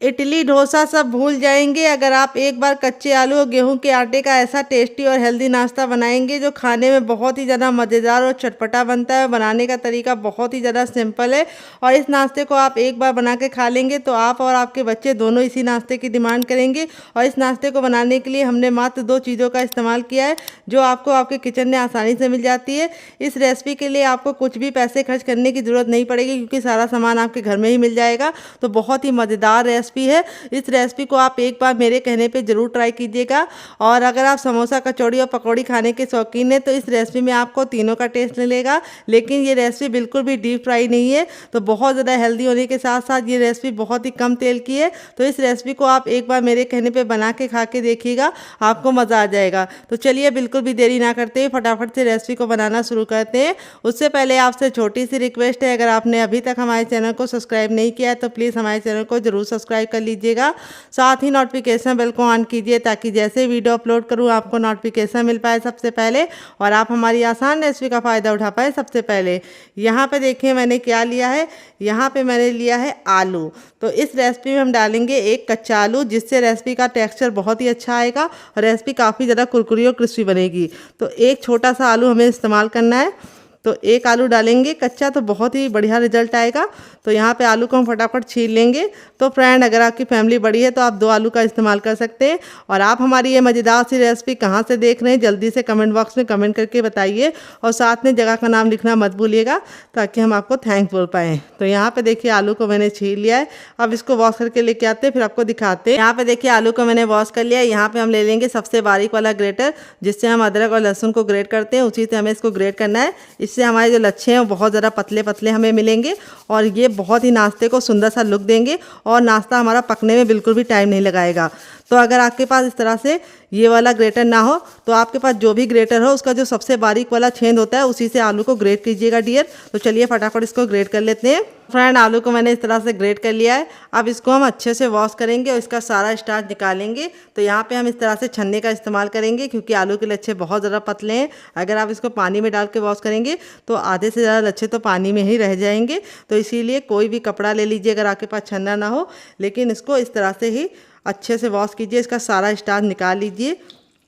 इडली डोसा सब भूल जाएंगे अगर आप एक बार कच्चे आलू और गेहूं के आटे का ऐसा टेस्टी और हेल्दी नाश्ता बनाएंगे जो खाने में बहुत ही ज़्यादा मज़ेदार और चटपटा बनता है। बनाने का तरीका बहुत ही ज़्यादा सिंपल है और इस नाश्ते को आप एक बार बना के खा लेंगे तो आप और आपके बच्चे दोनों इसी नाश्ते की डिमांड करेंगे। और इस नाश्ते को बनाने के लिए हमने मात्र 2 चीज़ों का इस्तेमाल किया है जो आपको आपके किचन में आसानी से मिल जाती है। इस रेसिपी के लिए आपको कुछ भी पैसे खर्च करने की ज़रूरत नहीं पड़ेगी क्योंकि सारा सामान आपके घर में ही मिल जाएगा। तो बहुत ही मज़ेदार रेसिपी है। इस रेसिपी को आप एक बार मेरे कहने पे ज़रूर ट्राई कीजिएगा। और अगर आप समोसा कचौड़ी और पकौड़ी खाने के शौकीन हैं तो इस रेसिपी में आपको तीनों का टेस्ट मिलेगा। लेकिन ये रेसिपी बिल्कुल भी डीप फ्राई नहीं है, तो बहुत ज़्यादा हेल्दी होने के साथ साथ ये रेसिपी बहुत ही कम तेल की है। तो इस रेसिपी को आप एक बार मेरे कहने पर बना के खा के देखिएगा, आपको मज़ा आ जाएगा। तो चलिए बिल्कुल भी देरी ना करते हुए फटाफट से रेसिपी को बनाना शुरू करते हैं। उससे पहले आपसे छोटी सी रिक्वेस्ट है, अगर आपने अभी तक हमारे चैनल को सब्सक्राइब नहीं किया है तो प्लीज़ हमारे चैनल को जरूर सब्सक्राइब कर लीजिएगा। साथ ही नोटिफिकेशन बेल को ऑन कीजिए ताकि जैसे वीडियो अपलोड करूं आपको नोटिफिकेशन मिल पाए सबसे पहले और आप हमारी आसान रेसिपी का फ़ायदा उठा पाए सबसे पहले। यहाँ पे देखिए मैंने क्या लिया है, यहाँ पे मैंने लिया है आलू। तो इस रेसिपी में हम डालेंगे एक कच्चा आलू जिससे रेसिपी का टेक्सचर बहुत ही अच्छा आएगा और रेसिपी काफ़ी ज़्यादा कुरकुरी और क्रिस्पी बनेगी। तो एक छोटा सा आलू हमें इस्तेमाल करना है, तो एक आलू डालेंगे कच्चा तो बहुत ही बढ़िया रिजल्ट आएगा। तो यहाँ पे आलू को हम फटाफट छील लेंगे। तो फ्रेंड अगर आपकी फैमिली बड़ी है तो आप 2 आलू का इस्तेमाल कर सकते हैं। और आप हमारी ये मज़ेदार सी रेसिपी कहाँ से देख रहे हैं जल्दी से कमेंट बॉक्स में कमेंट करके बताइए और साथ में जगह का नाम लिखना मत भूलिएगा ताकि हम आपको थैंक्स बोल पाएँ। तो यहाँ पे देखिए आलू को मैंने छील लिया है। अब इसको वॉश करके लेके आते हैं फिर आपको दिखाते हैं। यहाँ पे देखिए आलू को मैंने वॉश कर लिया है। यहाँ पे हम ले लेंगे सबसे बारीक वाला ग्रेटर जिससे हम अदरक और लहसुन को ग्रेट करते हैं, उसी से हमें इसको ग्रेट करना है। इससे हमारे जो लच्छे हैं वो बहुत ज़्यादा पतले पतले हमें मिलेंगे और ये बहुत ही नाश्ते को सुंदर सा लुक देंगे और नाश्ता हमारा पकने में बिल्कुल भी टाइम नहीं लगाएगा। तो अगर आपके पास इस तरह से ये वाला ग्रेटर ना हो तो आपके पास जो भी ग्रेटर हो उसका जो सबसे बारीक वाला छेद होता है उसी से आलू को ग्रेट कीजिएगा डियर। तो चलिए फटाफट इसको ग्रेट कर लेते हैं। फ्रेंड आलू को मैंने इस तरह से ग्रेट कर लिया है। अब इसको हम अच्छे से वॉश करेंगे और इसका सारा स्टार्च निकालेंगे। तो यहाँ पे हम इस तरह से छन्ने का इस्तेमाल करेंगे क्योंकि आलू के लच्छे बहुत ज़्यादा पतले हैं। अगर आप इसको पानी में डाल के वॉश करेंगे तो आधे से ज़्यादा लच्छे तो पानी में ही रह जाएंगे। तो इसीलिए कोई भी कपड़ा ले लीजिए अगर आपके पास छन्ना ना हो, लेकिन इसको इस तरह से ही अच्छे से वॉश कीजिए, इसका सारा स्टार्च निकाल लीजिए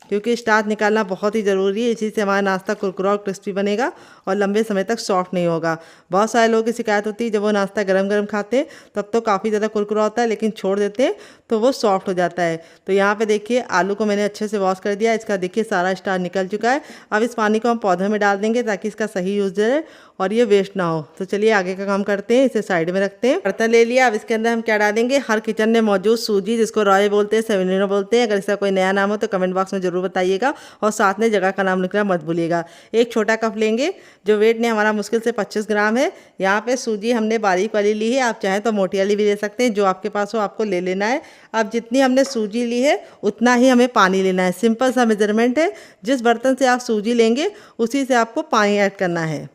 क्योंकि स्टार्च निकालना बहुत ही ज़रूरी है। इसी से हमारा नाश्ता कुरकुरा और क्रिस्पी बनेगा और लंबे समय तक सॉफ्ट नहीं होगा। बहुत सारे लोगों की शिकायत होती है जब वो नाश्ता गरम गरम खाते हैं तब तो काफ़ी ज़्यादा कुरकुरा होता है, लेकिन छोड़ देते हैं तो वो सॉफ्ट हो जाता है। तो यहाँ पे देखिए आलू को मैंने अच्छे से वॉश कर दिया, इसका देखिए सारा स्टार्च निकल चुका है। अब इस पानी को हम पौधे में डाल देंगे ताकि इसका सही यूज रहे और ये वेस्ट ना हो। तो चलिए आगे का काम करते हैं, इसे साइड में रखते हैं। बर्तन ले लिया, अब इसके अंदर हम क्या डालेंगे, हर किचन में मौजूद सूजी जिसको रॉय बोलते हैं, सेवेलिनो बोलते हैं। अगर इसका कोई नया नाम हो तो कमेंट बॉक्स में जरूर बताइएगा और साथ में जगह का नाम लिखना मत भूलिएगा। एक छोटा कप लेंगे जो वेट ने हमारा मुश्किल से 25 ग्राम है। यहाँ पे सूजी हमने बारीक वाली ली है, आप चाहें तो मोटी वाली भी ले सकते हैं, जो आपके पास हो आपको ले लेना है। अब जितनी हमने सूजी ली है उतना ही हमें पानी लेना है। सिंपल सा मेजरमेंट है, जिस बर्तन से आप सूजी लेंगे उसी से आपको पानी ऐड करना है,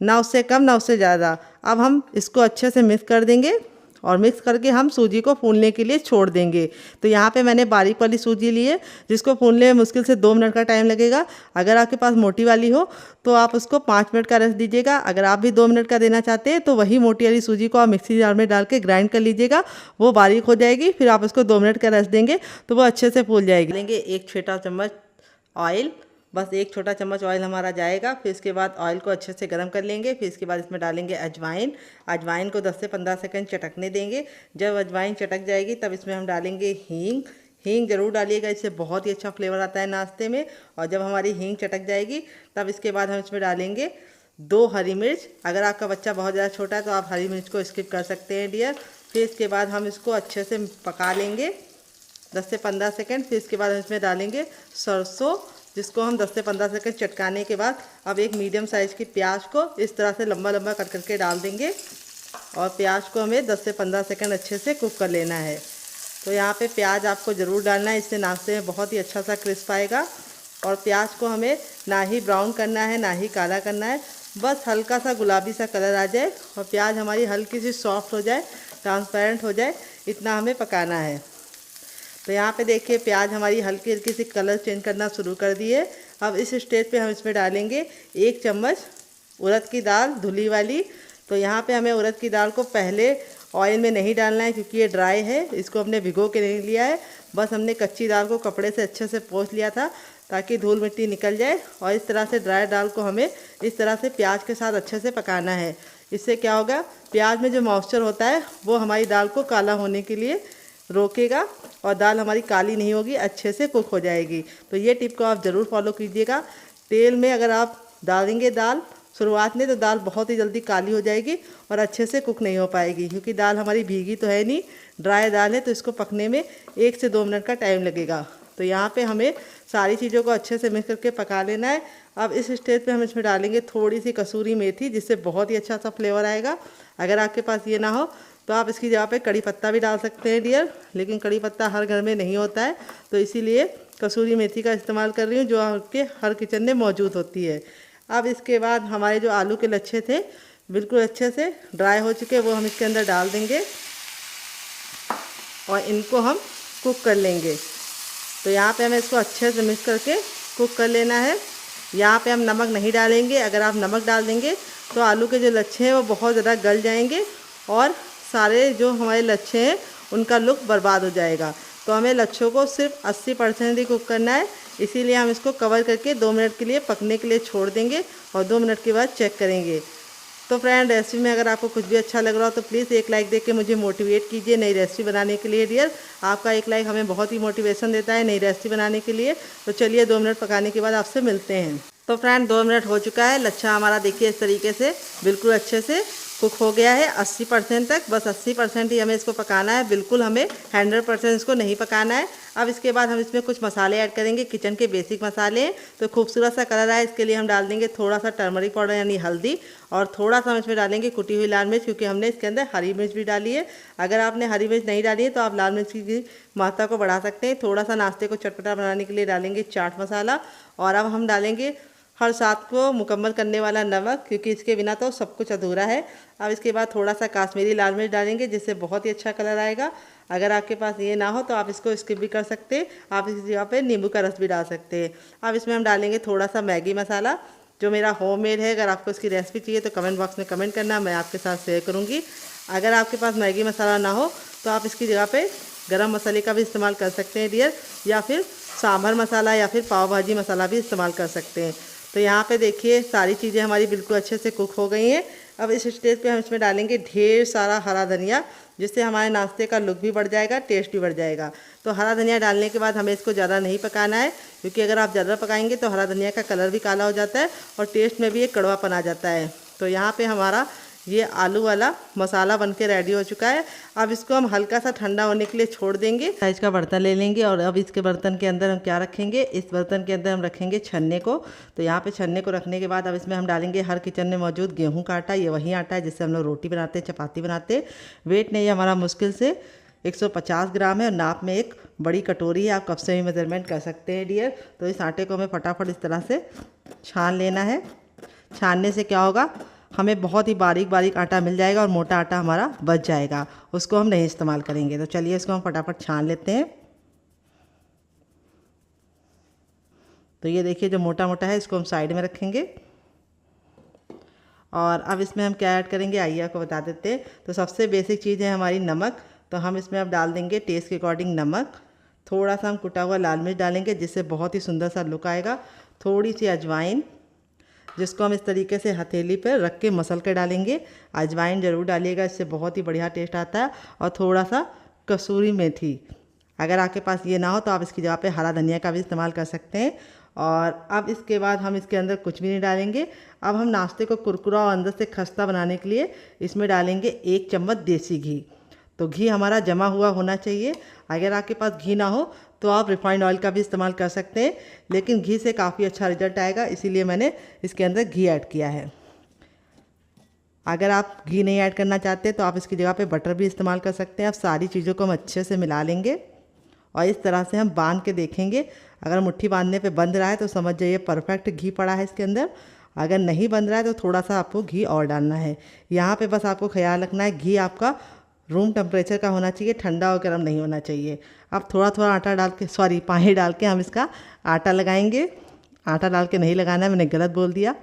ना उससे कम ना उससे ज़्यादा। अब हम इसको अच्छे से मिक्स कर देंगे और मिक्स करके हम सूजी को फूलने के लिए छोड़ देंगे। तो यहाँ पे मैंने बारीक वाली सूजी ली है जिसको फूलने में मुश्किल से 2 मिनट का टाइम लगेगा। अगर आपके पास मोटी वाली हो तो आप उसको 5 मिनट का रेस्ट दीजिएगा। अगर आप भी 2 मिनट का देना चाहते हैं तो वही मोटी वाली सूजी को आप मिक्सी जार में डाल के ग्राइंड कर लीजिएगा, वो बारीक हो जाएगी। फिर आप उसको 2 मिनट का रेस्ट देंगे तो वो अच्छे से फूल जाएगी। लेंगे एक छोटा चम्मच ऑयल, बस एक छोटा चम्मच ऑयल हमारा जाएगा। फिर इसके बाद ऑयल को अच्छे से गर्म कर लेंगे। फिर इसके बाद इसमें डालेंगे अजवाइन। अजवाइन को 10 से 15 सेकंड चटकने देंगे। जब अजवाइन चटक जाएगी तब इसमें हम डालेंगे हींग। हींग ज़रूर डालिएगा, इससे बहुत ही अच्छा फ्लेवर आता है नाश्ते में। और जब हमारी हींग चटक जाएगी तब इसके बाद हम इसमें डालेंगे 2 हरी मिर्च। अगर आपका बच्चा बहुत ज़्यादा छोटा है तो आप हरी मिर्च को स्किप कर सकते हैं डियर। फिर इसके बाद हम इसको अच्छे से पका लेंगे 10 से 15 सेकंड। फिर इसके बाद हम इसमें डालेंगे सरसों, जिसको हम 10 से 15 सेकंड चटकाने के बाद अब एक मीडियम साइज़ की प्याज को इस तरह से लंबा लंबा कट करके डाल देंगे और प्याज को हमें 10 से 15 सेकंड अच्छे से कुक कर लेना है। तो यहाँ पे प्याज आपको ज़रूर डालना है, इससे नाश्ते में बहुत ही अच्छा सा क्रिस्प आएगा। और प्याज को हमें ना ही ब्राउन करना है ना ही काला करना है, बस हल्का सा गुलाबी सा कलर आ जाए और प्याज हमारी हल्की सी सॉफ्ट हो जाए, ट्रांसपेरेंट हो जाए, इतना हमें पकाना है। तो यहाँ पे देखिए प्याज हमारी हल्की हल्की सी कलर चेंज करना शुरू कर दी है। अब इस स्टेज पे हम इसमें डालेंगे 1 चम्मच उड़द की दाल धुली वाली। तो यहाँ पे हमें उड़द की दाल को पहले ऑयल में नहीं डालना है क्योंकि ये ड्राई है, इसको हमने भिगो के नहीं लिया है। बस हमने कच्ची दाल को कपड़े से अच्छे से पोंछ लिया था ताकि धूल मिट्टी निकल जाए। और इस तरह से ड्राई दाल को हमें इस तरह से प्याज के साथ अच्छे से पकाना है। इससे क्या होगा, प्याज में जो मॉइस्चर होता है वो हमारी दाल को काला होने के लिए रोकेगा और दाल हमारी काली नहीं होगी, अच्छे से कुक हो जाएगी। तो ये टिप को आप ज़रूर फॉलो कीजिएगा। तेल में अगर आप डालेंगे दाल शुरुआत में तो दाल बहुत ही जल्दी काली हो जाएगी और अच्छे से कुक नहीं हो पाएगी, क्योंकि दाल हमारी भीगी तो है नहीं, ड्राई दाल है, तो इसको पकने में 1 से 2 मिनट का टाइम लगेगा। तो यहाँ पे हमें सारी चीज़ों को अच्छे से मिक्स करके पका लेना है। अब इस स्टेज पे हम इसमें डालेंगे थोड़ी सी कसूरी मेथी, जिससे बहुत ही अच्छा सा फ्लेवर आएगा। अगर आपके पास ये ना हो तो आप इसकी जगह पे कड़ी पत्ता भी डाल सकते हैं डियर, लेकिन कड़ी पत्ता हर घर में नहीं होता है, तो इसीलिए कसूरी मेथी का इस्तेमाल कर रही हूँ जो आपके हर किचन में मौजूद होती है। अब इसके बाद हमारे जो आलू के लच्छे थे बिल्कुल अच्छे से ड्राई हो चुके, वो हम इसके अंदर डाल देंगे और इनको हम कुक कर लेंगे। तो यहाँ पे हमें इसको अच्छे से मिक्स करके कुक कर लेना है। यहाँ पे हम नमक नहीं डालेंगे, अगर आप नमक डाल देंगे तो आलू के जो लच्छे हैं वो बहुत ज़्यादा गल जाएंगे और सारे जो हमारे लच्छे हैं उनका लुक बर्बाद हो जाएगा। तो हमें लच्छों को सिर्फ 80% ही कुक करना है, इसीलिए हम इसको कवर करके 2 मिनट के लिए पकने के लिए छोड़ देंगे और 2 मिनट के बाद चेक करेंगे। तो फ्रेंड, रेसिपी में अगर आपको कुछ भी अच्छा लग रहा हो तो प्लीज़ एक लाइक देके मुझे मोटिवेट कीजिए नई रेसिपी बनाने के लिए डियर। आपका एक लाइक हमें बहुत ही मोटिवेशन देता है नई रेसिपी बनाने के लिए। तो चलिए 2 मिनट पकाने के बाद आपसे मिलते हैं। तो फ्रेंड 2 मिनट हो चुका है, लच्छा हमारा देखिए इस तरीके से बिल्कुल अच्छे से कुक हो गया है 80% तक। बस 80% ही हमें इसको पकाना है, बिल्कुल हमें 100% इसको नहीं पकाना है। अब इसके बाद हम इसमें कुछ मसाले ऐड करेंगे, किचन के बेसिक मसाले हैं। तो खूबसूरत सा कलर आए इसके लिए हम डाल देंगे थोड़ा सा टर्मरिक पाउडर यानी हल्दी, और थोड़ा सा हम इसमें डालेंगे कुटी हुई लाल मिर्च, क्योंकि हमने इसके अंदर हरी मिर्च भी डाली है। अगर आपने हरी मिर्च नहीं डाली है तो आप लाल मिर्च की मात्रा को बढ़ा सकते हैं। थोड़ा सा नाश्ते को चटपटा बनाने के लिए डालेंगे चाट मसाला, और अब हम डालेंगे हर स्वाद को मुकम्मल करने वाला नमक, क्योंकि इसके बिना तो सब कुछ अधूरा है। अब इसके बाद थोड़ा सा काश्मीरी लाल मिर्च डालेंगे, जिससे बहुत ही अच्छा कलर आएगा। अगर आपके पास ये ना हो तो आप इसको स्किप भी कर सकते हैं, आप इस जगह पे नींबू का रस भी डाल सकते हैं। अब इसमें हम डालेंगे थोड़ा सा मैगी मसाला, जो मेरा होममेड है। अगर आपको इसकी रेसिपी चाहिए तो कमेंट बॉक्स में कमेंट करना, मैं आपके साथ शेयर करूँगी। अगर आपके पास मैगी मसाला ना हो तो आप इसकी जगह पे गरम मसाले का भी इस्तेमाल कर सकते हैं डियर, या फिर सांभर मसाला या फिर पाव भाजी मसाला भी इस्तेमाल कर सकते हैं। तो यहाँ पे देखिए सारी चीज़ें हमारी बिल्कुल अच्छे से कुक हो गई हैं। अब इस स्टेज पे हम इसमें डालेंगे ढेर सारा हरा धनिया, जिससे हमारे नाश्ते का लुक भी बढ़ जाएगा, टेस्ट भी बढ़ जाएगा। तो हरा धनिया डालने के बाद हमें इसको ज़्यादा नहीं पकाना है, क्योंकि अगर आप ज़्यादा पकाएंगे तो हरा धनिया का कलर भी काला हो जाता है और टेस्ट में भी एक कड़वापन आ जाता है। तो यहाँ पे हमारा ये आलू वाला मसाला बनके रेडी हो चुका है। अब इसको हम हल्का सा ठंडा होने के लिए छोड़ देंगे। साइज का बर्तन ले लेंगे और अब इसके बर्तन के अंदर हम क्या रखेंगे, इस बर्तन के अंदर हम रखेंगे छन्ने को। तो यहाँ पे छन्ने को रखने के बाद अब इसमें हम डालेंगे हर किचन में मौजूद गेहूं का आटा। ये वही आटा है जिससे हम लोग रोटी बनाते हैं, चपाती बनाते हैं। वेट नहीं, हमारा मुश्किल से 150 ग्राम है और नाप में एक बड़ी कटोरी है, आप कब से भी मेजरमेंट कर सकते हैं डियर। तो इस आटे को हमें फटाफट इस तरह से छान लेना है। छानने से क्या होगा, हमें बहुत ही बारीक बारीक आटा मिल जाएगा और मोटा आटा हमारा बच जाएगा, उसको हम नहीं इस्तेमाल करेंगे। तो चलिए इसको हम फटाफट छान लेते हैं। तो ये देखिए जो मोटा मोटा है इसको हम साइड में रखेंगे। और अब इसमें हम क्या ऐड करेंगे आइए आपको बता देते हैं। तो सबसे बेसिक चीज़ है हमारी नमक। तो हम इसमें अब डाल देंगे टेस्ट के अकॉर्डिंग नमक। थोड़ा सा हम कुटा हुआ लाल मिर्च डालेंगे, जिससे बहुत ही सुंदर सा लुक आएगा। थोड़ी सी अजवाइन, जिसको हम इस तरीके से हथेली पर रख के मसल कर डालेंगे। अजवाइन ज़रूर डालिएगा, इससे बहुत ही बढ़िया टेस्ट आता है। और थोड़ा सा कसूरी मेथी, अगर आपके पास ये ना हो तो आप इसकी जगह पे हरा धनिया का भी इस्तेमाल कर सकते हैं। और अब इसके बाद हम इसके अंदर कुछ भी नहीं डालेंगे। अब हम नाश्ते को कुरकुरा और अंदर से खस्ता बनाने के लिए इसमें डालेंगे 1 चम्मच देसी घी। तो घी हमारा जमा हुआ होना चाहिए। अगर आपके पास घी ना हो तो आप रिफाइंड ऑयल का भी इस्तेमाल कर सकते हैं, लेकिन घी से काफ़ी अच्छा रिजल्ट आएगा, इसीलिए मैंने इसके अंदर घी ऐड किया है। अगर आप घी नहीं ऐड करना चाहते तो आप इसकी जगह पे बटर भी इस्तेमाल कर सकते हैं। अब सारी चीज़ों को हम अच्छे से मिला लेंगे और इस तरह से हम बांध के देखेंगे। अगर मुट्ठी बांधने पे बंध रहा है तो समझ जाइए परफेक्ट घी पड़ा है इसके अंदर। अगर नहीं बंध रहा है तो थोड़ा सा आपको घी और डालना है। यहाँ पे बस आपको ख्याल रखना है घी आपका रूम टेम्परेचर का होना चाहिए, ठंडा और गर्म नहीं होना चाहिए। अब थोड़ा थोड़ा आटा डाल के पानी डाल के हम इसका आटा लगाएंगे। आटा डाल के नहीं लगाना है, मैंने गलत बोल दिया।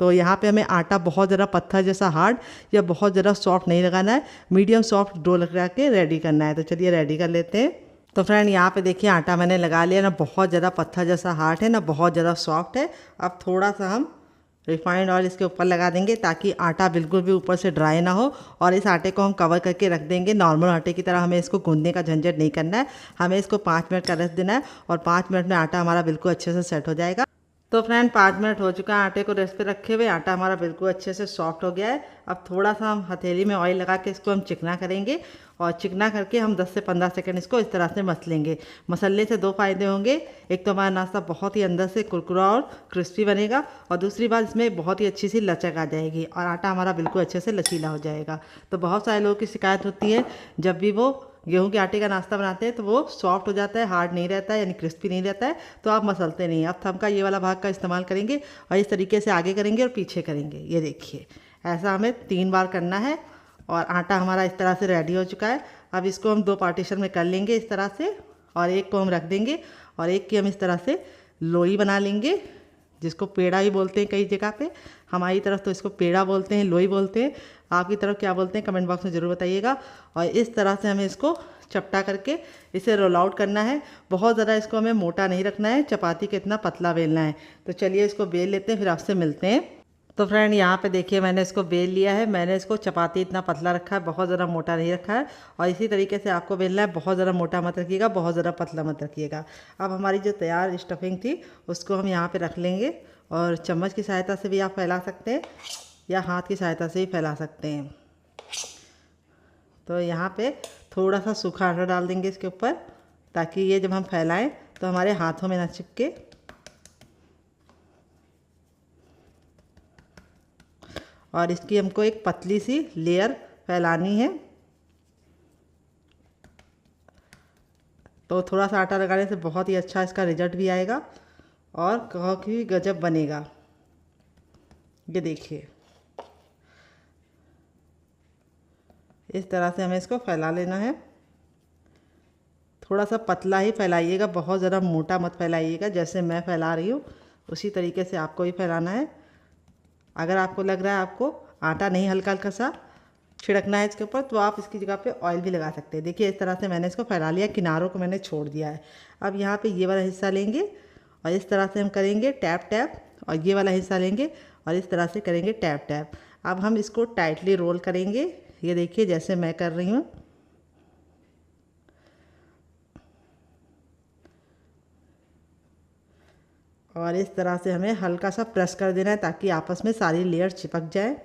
तो यहाँ पे हमें आटा बहुत ज़्यादा पत्थर जैसा हार्ड या बहुत ज़्यादा सॉफ्ट नहीं लगाना है, मीडियम सॉफ्ट डो लगा के रेडी करना है। तो चलिए रेडी कर लेते हैं। तो फ्रेंड यहाँ पे देखिए आटा मैंने लगा लिया, ना बहुत ज़्यादा पत्थर जैसा हार्ड है ना बहुत ज़्यादा सॉफ्ट है। अब थोड़ा सा हम रिफाइंड ऑयल इसके ऊपर लगा देंगे ताकि आटा बिल्कुल भी ऊपर से ड्राई ना हो, और इस आटे को हम कवर करके रख देंगे। नॉर्मल आटे की तरह हमें इसको गूंदने का झंझट नहीं करना है, हमें इसको 5 मिनट का रेस्ट देना है और 5 मिनट में आटा हमारा बिल्कुल अच्छे से सेट हो जाएगा। तो फ्रेंड 5 मिनट हो चुका है आटे को रेस्ट पे रखे हुए, आटा हमारा बिल्कुल अच्छे से सॉफ्ट हो गया है। अब थोड़ा सा हम हथेली में ऑयल लगा के इसको हम चिकना करेंगे, और चिकना करके हम 10 से 15 सेकंड इसको इस तरह से मसलेंगे। मसलने से 2 फ़ायदे होंगे, एक तो हमारा नाश्ता बहुत ही अंदर से कुरकुरा और क्रिस्पी बनेगा, और दूसरी बात इसमें बहुत ही अच्छी सी लचक आ जाएगी और आटा हमारा बिल्कुल अच्छे से लचीला हो जाएगा। तो बहुत सारे लोगों की शिकायत होती है जब भी वो गेहूं के आटे का नाश्ता बनाते हैं तो वो सॉफ्ट हो जाता है, हार्ड नहीं रहता है, यानी क्रिस्पी नहीं रहता है, तो आप मसलते नहीं। अब थंब का ये वाला भाग का इस्तेमाल करेंगे और इस तरीके से आगे करेंगे और पीछे करेंगे। ये देखिए ऐसा हमें 3 बार करना है, और आटा हमारा इस तरह से रेडी हो चुका है। अब इसको हम 2 पार्टीशन में कर लेंगे इस तरह से, और एक को हम रख देंगे और एक की हम इस तरह से लोई बना लेंगे, जिसको पेड़ा ही बोलते हैं कई जगह पे। हमारी तरफ तो इसको पेड़ा बोलते हैं, लोई बोलते हैं। आपकी तरफ क्या बोलते हैं कमेंट बॉक्स में ज़रूर बताइएगा। और इस तरह से हमें इसको चपटा करके इसे रोल आउट करना है। बहुत ज़्यादा इसको हमें मोटा नहीं रखना है, चपाती के इतना पतला बेलना है। तो चलिए इसको बेल लेते हैं, फिर आपसे मिलते हैं। तो फ्रेंड यहाँ पे देखिए मैंने इसको बेल लिया है। मैंने इसको चपाती इतना पतला रखा है, बहुत ज़्यादा मोटा नहीं रखा है। और इसी तरीके से आपको बेलना है, बहुत ज़्यादा मोटा मत रखिएगा, बहुत ज़्यादा पतला मत रखिएगा। अब हमारी जो तैयार स्टफिंग थी उसको हम यहाँ पे रख लेंगे, और चम्मच की सहायता से भी आप फैला सकते हैं या हाथ की सहायता से भी फैला सकते हैं। तो यहाँ पे थोड़ा सा सूखा आटा डाल देंगे इसके ऊपर, ताकि ये जब हम फैलाएं तो हमारे हाथों में ना चिपके। और इसकी हमको एक पतली सी लेयर फैलानी है। तो थोड़ा सा आटा लगाने से बहुत ही अच्छा इसका रिजल्ट भी आएगा और काफ़ी गजब बनेगा। ये देखिए इस तरह से हमें इसको फैला लेना है। थोड़ा सा पतला ही फैलाइएगा, बहुत ज़्यादा मोटा मत फैलाइएगा। जैसे मैं फैला रही हूँ उसी तरीके से आपको भी फैलाना है। अगर आपको लग रहा है आपको आटा नहीं हल्का हल्का सा छिड़कना है इसके ऊपर, तो आप इसकी जगह पे ऑयल भी लगा सकते हैं। देखिए इस तरह से मैंने इसको फैला लिया, किनारों को मैंने छोड़ दिया है। अब यहाँ पे ये वाला हिस्सा लेंगे और इस तरह से हम करेंगे टैप टैप, और ये वाला हिस्सा लेंगे और इस तरह से करेंगे टैप टैप। अब हम इसको टाइटली रोल करेंगे, ये देखिए जैसे मैं कर रही हूँ। और इस तरह से हमें हल्का सा प्रेस कर देना है ताकि आपस में सारी लेयर चिपक जाए।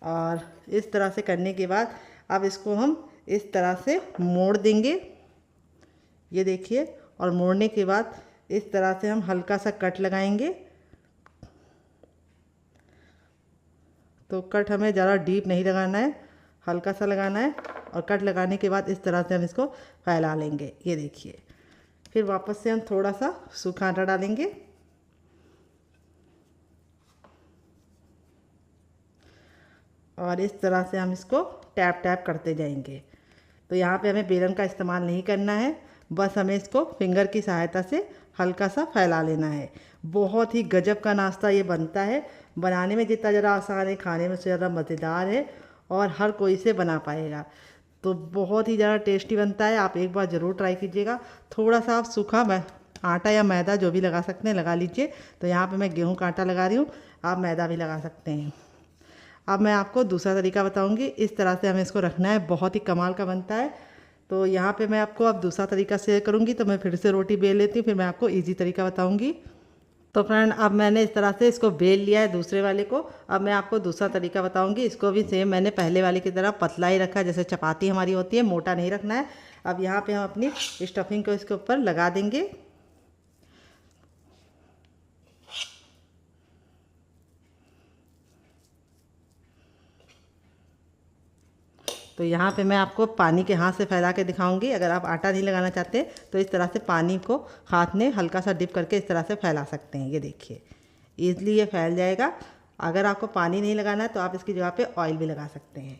और इस तरह से करने के बाद अब इसको हम इस तरह से मोड़ देंगे, ये देखिए। और मोड़ने के बाद इस तरह से हम हल्का सा कट लगाएंगे। तो कट हमें ज़्यादा डीप नहीं लगाना है, हल्का सा लगाना है। और कट लगाने के बाद इस तरह से हम इसको फैला लेंगे, ये देखिए। फिर वापस से हम थोड़ा सा सूखा आटा डालेंगे और इस तरह से हम इसको टैप टैप करते जाएंगे। तो यहाँ पे हमें बेलन का इस्तेमाल नहीं करना है, बस हमें इसको फिंगर की सहायता से हल्का सा फैला लेना है। बहुत ही गजब का नाश्ता ये बनता है, बनाने में जितना ज़्यादा आसान है खाने में उससे ज़्यादा मज़ेदार है, और हर कोई से बना पाएगा। तो बहुत ही ज़्यादा टेस्टी बनता है, आप एक बार ज़रूर ट्राई कीजिएगा। थोड़ा सा आप सूखा आटा या मैदा जो भी लगा सकते हैं लगा लीजिए। तो यहाँ पे मैं गेहूं का आटा लगा रही हूँ, आप मैदा भी लगा सकते हैं। अब मैं आपको दूसरा तरीका बताऊंगी, इस तरह से हमें इसको रखना है, बहुत ही कमाल का बनता है। तो यहाँ पे मैं आपको अब दूसरा तरीका शेयर करूँगी। तो मैं फिर से रोटी बेल लेती हूँ, फिर मैं आपको इजी तरीका बताऊँगी। तो फ्रेंड अब मैंने इस तरह से इसको बेल लिया है दूसरे वाले को। अब मैं आपको दूसरा तरीका बताऊँगी। इसको भी सेम मैंने पहले वाले की तरह पतला ही रखा है, जैसे चपाती हमारी होती है, मोटा नहीं रखना है। अब यहाँ पर हम अपनी स्टफिंग को इसके ऊपर लगा देंगे। तो यहाँ पे मैं आपको पानी के हाथ से फैला के दिखाऊंगी। अगर आप आटा नहीं लगाना चाहते तो इस तरह से पानी को हाथ में हल्का सा डिप करके इस तरह से फैला सकते हैं, ये देखिए ईज़िली ये फैल जाएगा। अगर आपको पानी नहीं लगाना है तो आप इसकी जगह पे ऑयल भी लगा सकते हैं।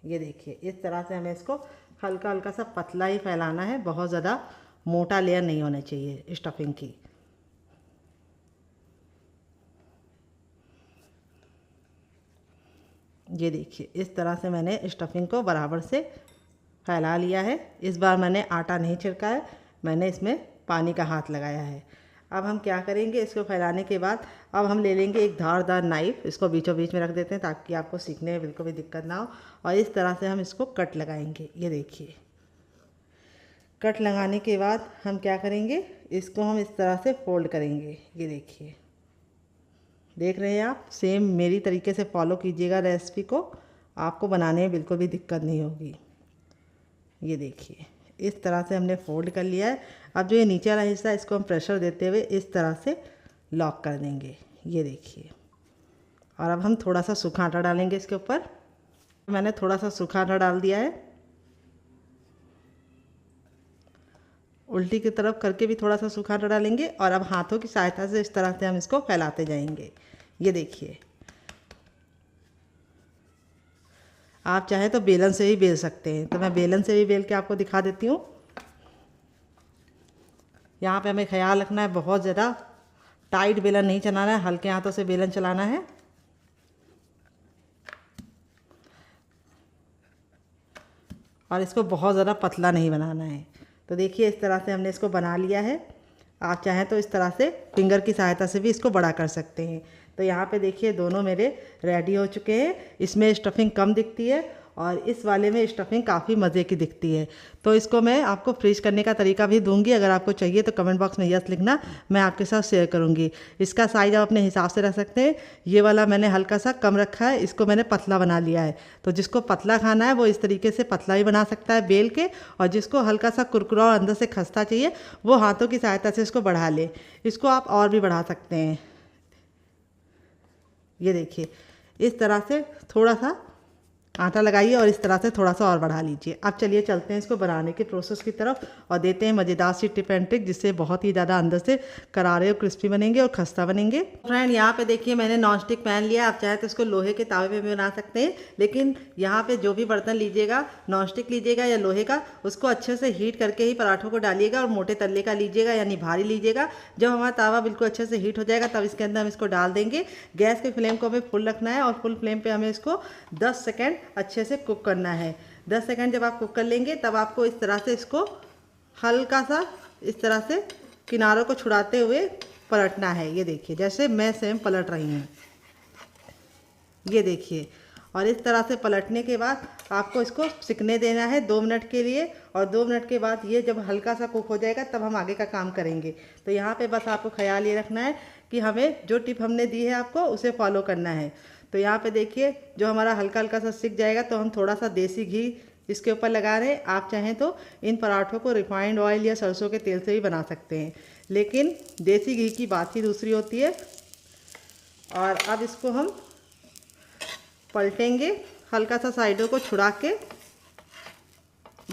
ये देखिए इस तरह से हमें इसको हल्का हल्का सा पतला ही फैलाना है, बहुत ज़्यादा मोटा लेयर नहीं होना चाहिए स्टफिंग की। ये देखिए इस तरह से मैंने स्टफिंग को बराबर से फैला लिया है। इस बार मैंने आटा नहीं छिड़का है, मैंने इसमें पानी का हाथ लगाया है। अब हम क्या करेंगे, इसको फैलाने के बाद अब हम ले लेंगे एक धारदार नाइफ़, इसको बीचों बीच में रख देते हैं ताकि आपको सीखने में बिल्कुल भी दिक्कत ना हो। और इस तरह से हम इसको कट लगाएंगे। ये देखिए कट लगाने के बाद हम क्या करेंगे, इसको हम इस तरह से फोल्ड करेंगे। ये देखिए, देख रहे हैं आप, सेम मेरी तरीके से फॉलो कीजिएगा रेसिपी को, आपको बनाने में बिल्कुल भी दिक्कत नहीं होगी। ये देखिए इस तरह से हमने फोल्ड कर लिया है। अब जो ये नीचे वाला हिस्सा है इसको हम प्रेशर देते हुए इस तरह से लॉक कर देंगे। ये देखिए, और अब हम थोड़ा सा सूखा आटा डालेंगे इसके ऊपर। मैंने थोड़ा सा सूखा आटा डाल दिया है, उल्टी की तरफ करके भी थोड़ा सा सूखा आटा डालेंगे और अब हाथों की सहायता से इस तरह से हम इसको फैलाते जाएंगे। ये देखिए, आप चाहे तो बेलन से भी बेल सकते हैं, तो मैं बेलन से भी बेल के आपको दिखा देती हूँ। यहाँ पे हमें ख्याल रखना है, बहुत ज़्यादा टाइट बेलन नहीं चलाना है, हल्के हाथों से बेलन चलाना है। और इसको बहुत ज़्यादा पतला नहीं बनाना है। तो देखिए इस तरह से हमने इसको बना लिया है। आप चाहें तो इस तरह से फिंगर की सहायता से भी इसको बड़ा कर सकते हैं। तो यहाँ पे देखिए दोनों मेरे रेडी हो चुके हैं। इसमें स्टफिंग कम दिखती है और इस वाले में स्टफिंग काफ़ी मज़े की दिखती है। तो इसको मैं आपको फ्रीज करने का तरीका भी दूंगी, अगर आपको चाहिए तो कमेंट बॉक्स में यस लिखना, मैं आपके साथ शेयर करूंगी। इसका साइज़ आप अपने हिसाब से रख सकते हैं। ये वाला मैंने हल्का सा कम रखा है, इसको मैंने पतला बना लिया है। तो जिसको पतला खाना है वो इस तरीके से पतला भी बना सकता है बेल के, और जिसको हल्का सा कुरकुरा और अंदर से खस्ता चाहिए वो हाथों की सहायता से इसको बढ़ा ले। इसको आप और भी बढ़ा सकते हैं। ये देखिए इस तरह से थोड़ा सा आटा लगाइए और इस तरह से थोड़ा सा और बढ़ा लीजिए। अब चलिए चलते हैं इसको बनाने के प्रोसेस की तरफ और देते हैं मज़ेदार सी टिप एंड ट्रिक, जिससे बहुत ही ज़्यादा अंदर से करारे और क्रिस्पी बनेंगे और खस्ता बनेंगे। फ्रेंड यहाँ पे देखिए मैंने नॉन स्टिक पैन लिया, आप चाहे तो इसको लोहे के तावे पे भी बना सकते हैं, लेकिन यहाँ पे जो भी बर्तन लीजिएगा, नॉन स्टिक लीजिएगा या लोहे का, उसको अच्छे से हीट करके ही पराठों को डालिएगा और मोटे तल्ले का लीजिएगा, यानी भारी लीजिएगा। जब हमारा तावा बिल्कुल अच्छे से हीट हो जाएगा तब इसके अंदर हम इसको डाल देंगे। गैस के फ्लेम को हमें फुल रखना है और फुल फ्लेम पे हमें इसको 10 सेकंड अच्छे से कुक करना है। 10 सेकंड जब आप कुक कर लेंगे तब आपको इस तरह से इसको हल्का सा इस तरह से किनारों को छुड़ाते हुए पलटना है। ये देखिए जैसे मैं सेम पलट रही हूँ, ये देखिए। और इस तरह से पलटने के बाद आपको इसको सिकने देना है 2 मिनट के लिए, और 2 मिनट के बाद ये जब हल्का सा कुक हो जाएगा तब हम आगे का काम करेंगे। तो यहाँ पे बस आपको ख्याल ये रखना है कि हमें जो टिप हमने दी है आपको उसे फॉलो करना है। तो यहाँ पे देखिए जो हमारा हल्का हल्का सा सिक जाएगा तो हम थोड़ा सा देसी घी इसके ऊपर लगा रहे हैं। आप चाहें तो इन पराठों को रिफाइंड ऑयल या सरसों के तेल से भी बना सकते हैं, लेकिन देसी घी की बात ही दूसरी होती है। और अब इसको हम पलटेंगे हल्का सा साइडों को छुड़ा के,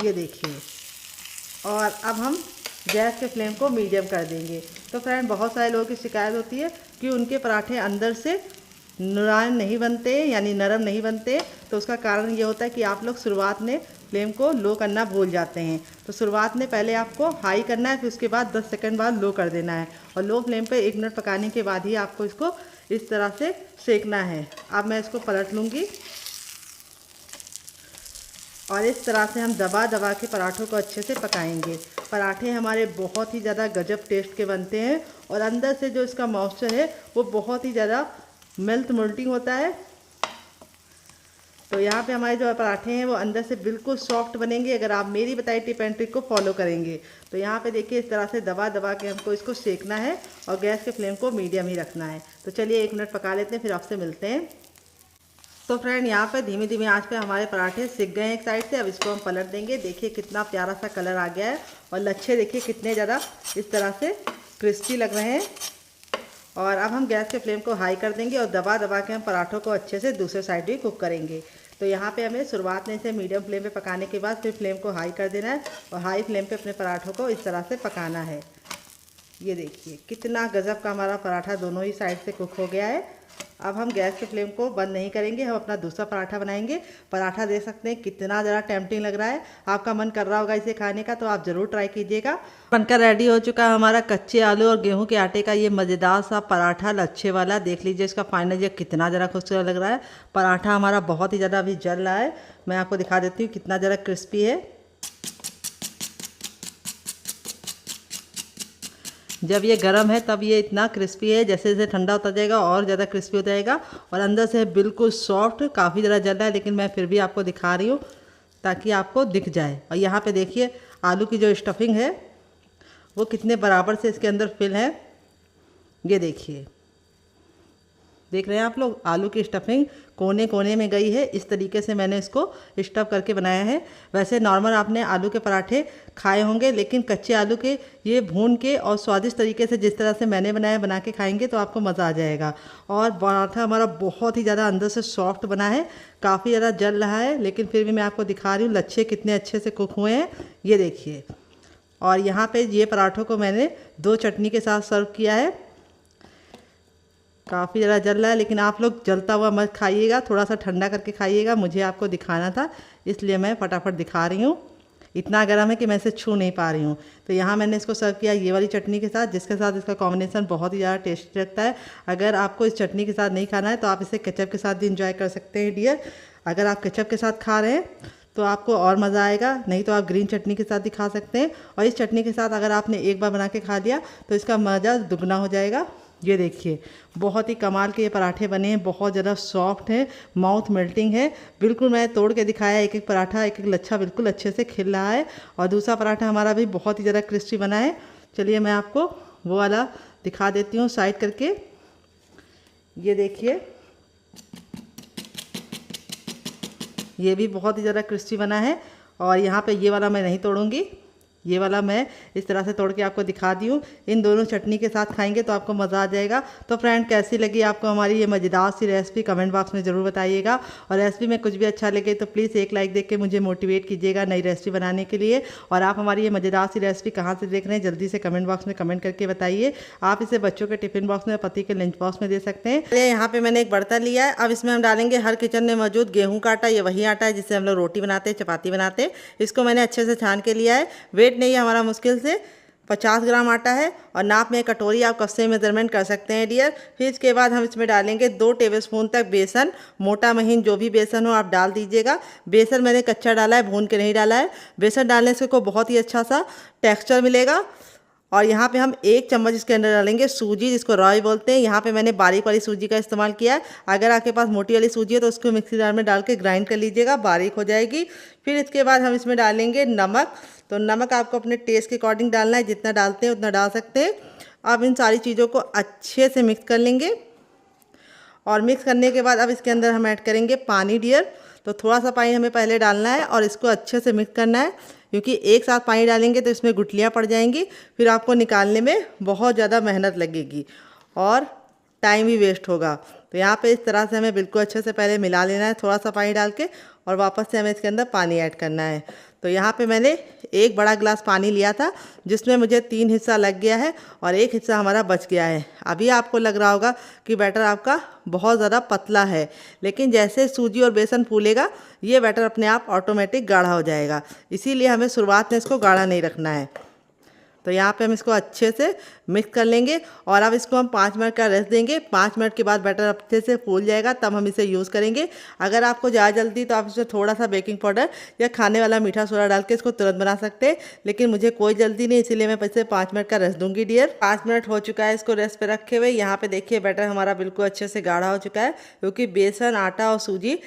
ये देखिए। और अब हम गैस के फ्लेम को मीडियम कर देंगे। तो फ्रेंड बहुत सारे लोगों की शिकायत होती है कि उनके पराठे अंदर से मुलायम नहीं बनते, यानी नरम नहीं बनते। तो उसका कारण ये होता है कि आप लोग शुरुआत में फ्लेम को लो करना भूल जाते हैं। तो शुरुआत में पहले आपको हाई करना है, फिर उसके बाद 10 सेकंड बाद लो कर देना है, और लो फ्लेम पे 1 मिनट पकाने के बाद ही आपको इसको इस तरह से सेकना है। अब मैं इसको पलट लूँगी और इस तरह से हम दबा दबा के पराठों को अच्छे से पकाएंगे। पराठे हमारे बहुत ही ज़्यादा गजब टेस्ट के बनते हैं और अंदर से जो इसका मॉइस्चर है वो बहुत ही ज़्यादा मोल्टिंग होता है। तो यहाँ पे हमारे जो पराठे हैं वो अंदर से बिल्कुल सॉफ्ट बनेंगे अगर आप मेरी बताई टिप एंड ट्रिक को फॉलो करेंगे। तो यहाँ पे देखिए इस तरह से दबा दबा के हमको इसको सेकना है और गैस के फ्लेम को मीडियम ही रखना है। तो चलिए 1 मिनट पका लेते हैं, फिर आपसे मिलते हैं। तो फ्रेंड यहाँ पे धीमी धीमी आंच पे हमारे पराठे सिक गए हैं एक साइड से। अब इसको हम पलट देंगे। देखिए कितना प्यारा सा कलर आ गया है और लच्छे देखिए कितने ज़्यादा इस तरह से क्रिस्पी लग रहे हैं। और अब हम गैस के फ्लेम को हाई कर देंगे और दबा दबा के हम पराठों को अच्छे से दूसरे साइड भी कुक करेंगे। तो यहाँ पे हमें शुरुआत में इसे मीडियम फ्लेम पे पकाने के बाद फिर फ्लेम को हाई कर देना है और हाई फ्लेम पे अपने पराठों को इस तरह से पकाना है। ये देखिए कितना गजब का हमारा पराठा दोनों ही साइड से कुक हो गया है। अब हम गैस के फ्लेम को बंद नहीं करेंगे, हम अपना दूसरा पराठा बनाएंगे। पराठा देख सकते हैं कितना ज़्यादा टेम्पटिंग लग रहा है। आपका मन कर रहा होगा इसे खाने का, तो आप ज़रूर ट्राई कीजिएगा। बनकर रेडी हो चुका है हमारा कच्चे आलू और गेहूं के आटे का ये मज़ेदार सा पराठा, लच्छे वाला। देख लीजिए इसका फाइनल ये कितना ज़रा खूबसूरत लग रहा है। पराठा हमारा बहुत ही ज़्यादा अभी जल रहा है, मैं आपको दिखा देती हूँ कितना ज़रा क्रिस्पी है। जब ये गर्म है तब ये इतना क्रिस्पी है, जैसे जैसे ठंडा होता जाएगा और ज़्यादा क्रिस्पी हो जाएगा। और अंदर से बिल्कुल सॉफ्ट, काफ़ी ज़्यादा जल रहा है, लेकिन मैं फिर भी आपको दिखा रही हूँ ताकि आपको दिख जाए। और यहाँ पे देखिए आलू की जो स्टफिंग है वो कितने बराबर से इसके अंदर फिल है। ये देखिए, देख रहे हैं आप लोग, आलू की स्टफिंग कोने कोने में गई है। इस तरीके से मैंने इसको स्टफ करके बनाया है। वैसे नॉर्मल आपने आलू के पराठे खाए होंगे, लेकिन कच्चे आलू के ये भून के और स्वादिष्ट तरीके से जिस तरह से मैंने बनाया बना के खाएंगे तो आपको मज़ा आ जाएगा। और पराठा हमारा बहुत ही ज़्यादा अंदर से सॉफ्ट बना है, काफ़ी ज़्यादा जल रहा है, लेकिन फिर भी मैं आपको दिखा रही हूँ लच्छे कितने अच्छे से कुक हुए हैं, ये देखिए। और यहाँ पे ये पराठों को मैंने 2 चटनी के साथ सर्व किया है। काफ़ी ज़्यादा जल रहा है, लेकिन आप लोग जलता हुआ मत खाइएगा, थोड़ा सा ठंडा करके खाइएगा। मुझे आपको दिखाना था इसलिए मैं फटाफट दिखा रही हूँ। इतना गर्म है कि मैं इसे छू नहीं पा रही हूँ। तो यहाँ मैंने इसको सर्व किया ये वाली चटनी के साथ, जिसके साथ इसका कॉम्बिनेशन बहुत ही ज़्यादा टेस्टी लगता है। अगर आपको इस चटनी के साथ नहीं खाना है तो आप इसे केचप के साथ भी इंजॉय कर सकते हैं डियर। अगर आप केचप के साथ खा रहे हैं तो आपको और मज़ा आएगा, नहीं तो आप ग्रीन चटनी के साथ भी खा सकते हैं। और इस चटनी के साथ अगर आपने एक बार बना के खा लिया तो इसका मज़ा दुगना हो जाएगा। ये देखिए बहुत ही कमाल के ये पराठे बने हैं, बहुत ज़्यादा सॉफ्ट हैं, माउथ मेल्टिंग है। बिल्कुल मैं तोड़ के दिखाया, एक एक पराठा एक एक लच्छा बिल्कुल अच्छे से खिल रहा है। और दूसरा पराठा हमारा भी बहुत ही ज़्यादा क्रिस्पी बना है। चलिए मैं आपको वो वाला दिखा देती हूँ साइड करके। ये देखिए, ये भी बहुत ही ज़्यादा क्रिस्पी बना है। और यहाँ पे ये वाला मैं नहीं तोड़ूंगी, ये वाला मैं इस तरह से तोड़ के आपको दिखा दी हूँ। इन दोनों चटनी के साथ खाएंगे तो आपको मज़ा आ जाएगा। तो फ्रेंड, कैसी लगी आपको हमारी ये मज़ेदार सी रेसिपी कमेंट बॉक्स में ज़रूर बताइएगा। और रेसिपी में कुछ भी अच्छा लगे तो प्लीज़ एक लाइक देख के मुझे मोटिवेट कीजिएगा नई रेसिपी बनाने के लिए। और आप हमारी ये मज़ेदार सी रेसिपी कहाँ से देख रहे हैं जल्दी से कमेंट बॉक्स में कमेंट करके बताइए। आप इसे बच्चों के टिफ़िन बॉक्स में, पति के लंच बॉक्स में दे सकते हैं। यहाँ पर मैंने एक बर्तन लिया है, अब इसमें हम डालेंगे हर किचन में मौजूद गेहूँ का आटा। ये वही आटा है जिससे हम लोग रोटी बनाते हैं, चपाती बनाते हैं। इसको मैंने अच्छे से छान के लिया है। वेट नहीं है हमारा, मुश्किल से 50 ग्राम आटा है। और नाप में कटोरी आप कप से मेजरमेंट कर सकते हैं डियर। फिर इसके बाद हम इसमें डालेंगे 2 टेबलस्पून तक बेसन। मोटा महीन जो भी बेसन हो आप डाल दीजिएगा। बेसन मैंने कच्चा डाला है, भून के नहीं डाला है। बेसन डालने से को बहुत ही अच्छा सा टेक्सचर मिलेगा। और यहाँ पे हम 1 चम्मच इसके अंदर डालेंगे सूजी, जिसको राई बोलते हैं। यहाँ पे मैंने बारीक वाली सूजी का इस्तेमाल किया है। अगर आपके पास मोटी वाली सूजी है तो उसको मिक्सी जार में डाल के ग्राइंड कर लीजिएगा, बारीक हो जाएगी। फिर इसके बाद हम इसमें डालेंगे नमक। तो नमक आपको अपने टेस्ट के अकॉर्डिंग डालना है, जितना डालते हैं उतना डाल सकते हैं। अब इन सारी चीज़ों को अच्छे से मिक्स कर लेंगे। और मिक्स करने के बाद अब इसके अंदर हम ऐड करेंगे पानी डियर। तो थोड़ा सा पानी हमें पहले डालना है और इसको अच्छे से मिक्स करना है, क्योंकि एक साथ पानी डालेंगे तो इसमें गुठलियाँ पड़ जाएंगी। फिर आपको निकालने में बहुत ज़्यादा मेहनत लगेगी और टाइम भी वेस्ट होगा। तो यहाँ पे इस तरह से हमें बिल्कुल अच्छे से पहले मिला लेना है थोड़ा सा पानी डाल के, और वापस से हमें इसके अंदर पानी ऐड करना है। तो यहाँ पे मैंने 1 बड़ा गिलास पानी लिया था, जिसमें मुझे 3 हिस्सा लग गया है और 1 हिस्सा हमारा बच गया है। अभी आपको लग रहा होगा कि बैटर आपका बहुत ज़्यादा पतला है, लेकिन जैसे सूजी और बेसन फूलेगा ये बैटर अपने आप ऑटोमेटिक गाढ़ा हो जाएगा। इसीलिए हमें शुरुआत में इसको गाढ़ा नहीं रखना है। तो यहाँ पे हम इसको अच्छे से मिक्स कर लेंगे और अब इसको हम 5 मिनट का रेस्ट देंगे। 5 मिनट के बाद बैटर अच्छे से फूल जाएगा, तब हम इसे यूज़ करेंगे। अगर आपको ज़्यादा जल्दी तो आप इसमें थोड़ा सा बेकिंग पाउडर या खाने वाला मीठा सोडा डाल के इसको तुरंत बना सकते हैं, लेकिन मुझे कोई जल्दी नहीं, इसीलिए मैं इसे 5 मिनट का रेस्ट दूंगी डियर। 5 मिनट हो चुका है इसको रेस्ट पे रखे हुए। यहाँ पे देखिए बैटर हमारा बिल्कुल अच्छे से गाढ़ा हो चुका है, क्योंकि बेसन, आटा और सूजी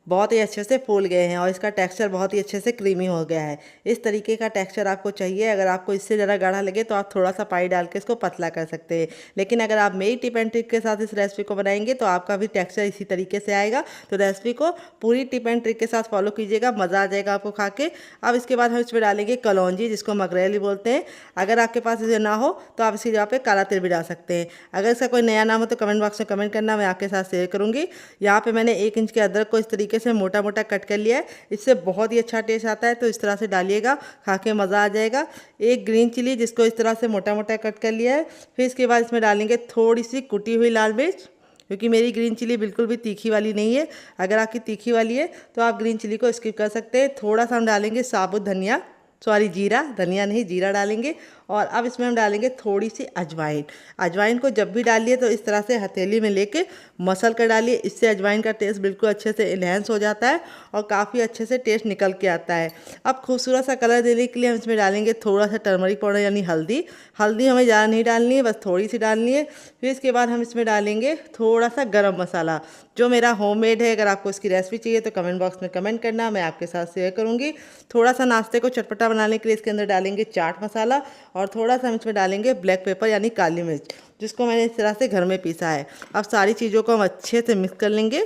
बहुत ही अच्छे से फूल गए हैं और इसका टेक्सचर बहुत ही अच्छे से क्रीमी हो गया है। इस तरीके का टेक्सचर आपको चाहिए। अगर आपको इससे ज़रा गाढ़ा लगे तो आप थोड़ा सा पानी डाल के इसको पतला कर सकते हैं, लेकिन अगर आप मेरी टिप एंड ट्रिक के साथ इस रेसिपी को बनाएंगे तो आपका भी टेक्सचर इसी तरीके से आएगा। तो रेसिपी को पूरी टिप एंड ट्रिक के साथ फॉलो कीजिएगा, मज़ा आ जाएगा आपको खा के। अब इसके बाद हम इसमें डालेंगे कलौंजी, जिसको मगरेली बोलते हैं। अगर आपके पास इसे ना हो तो आप इसकी जगह पे काला तिल भी डाल सकते हैं। अगर इसका कोई नया नाम हो तो कमेंट बॉक्स में कमेंट करना, मैं आपके साथ शेयर करूँगी। यहाँ पर मैंने 1 इंच के अदरक को इस तरीके से मोटा मोटा कट कर लिया है, इससे बहुत ही अच्छा टेस्ट आता है। तो इस तरह से डालिएगा, खा के मज़ा आ जाएगा। 1 ग्रीन चिली, जिसको इस तरह से मोटा मोटा कट कर लिया है। फिर इसके बाद इसमें डालेंगे थोड़ी सी कुटी हुई लाल मिर्च, क्योंकि मेरी ग्रीन चिली बिल्कुल भी तीखी वाली नहीं है। अगर आपकी तीखी वाली है तो आप ग्रीन चिली को स्किप कर सकते हैं। थोड़ा सा हम डालेंगे साबुत धनिया, सॉरी जीरा, धनिया नहीं जीरा डालेंगे। और अब इसमें हम डालेंगे थोड़ी सी अजवाइन। अजवाइन को जब भी डालिए तो इस तरह से हथेली में लेके मसल कर डालिए, इससे अजवाइन का टेस्ट बिल्कुल अच्छे से इन्हेंस हो जाता है और काफ़ी अच्छे से टेस्ट निकल के आता है। अब खूबसूरत सा कलर देने के लिए हम इसमें डालेंगे थोड़ा सा टर्मरिक पाउडर यानी हल्दी। हल्दी हमें ज़्यादा नहीं डालनी है, बस थोड़ी सी डालनी है। फिर इसके बाद हम इसमें डालेंगे थोड़ा सा गरम मसाला जो मेरा होममेड है। अगर आपको इसकी रेसिपी चाहिए तो कमेंट बॉक्स में कमेंट करना, मैं आपके साथ शेयर करूँगी। थोड़ा सा नाश्ते को चटपटा बनाने के लिए इसके अंदर डालेंगे चाट मसाला और थोड़ा सा हम इसमें डालेंगे ब्लैक पेपर यानी काली मिर्च, जिसको मैंने इस तरह से घर में पीसा है। अब सारी चीज़ों को हम अच्छे से मिक्स कर लेंगे।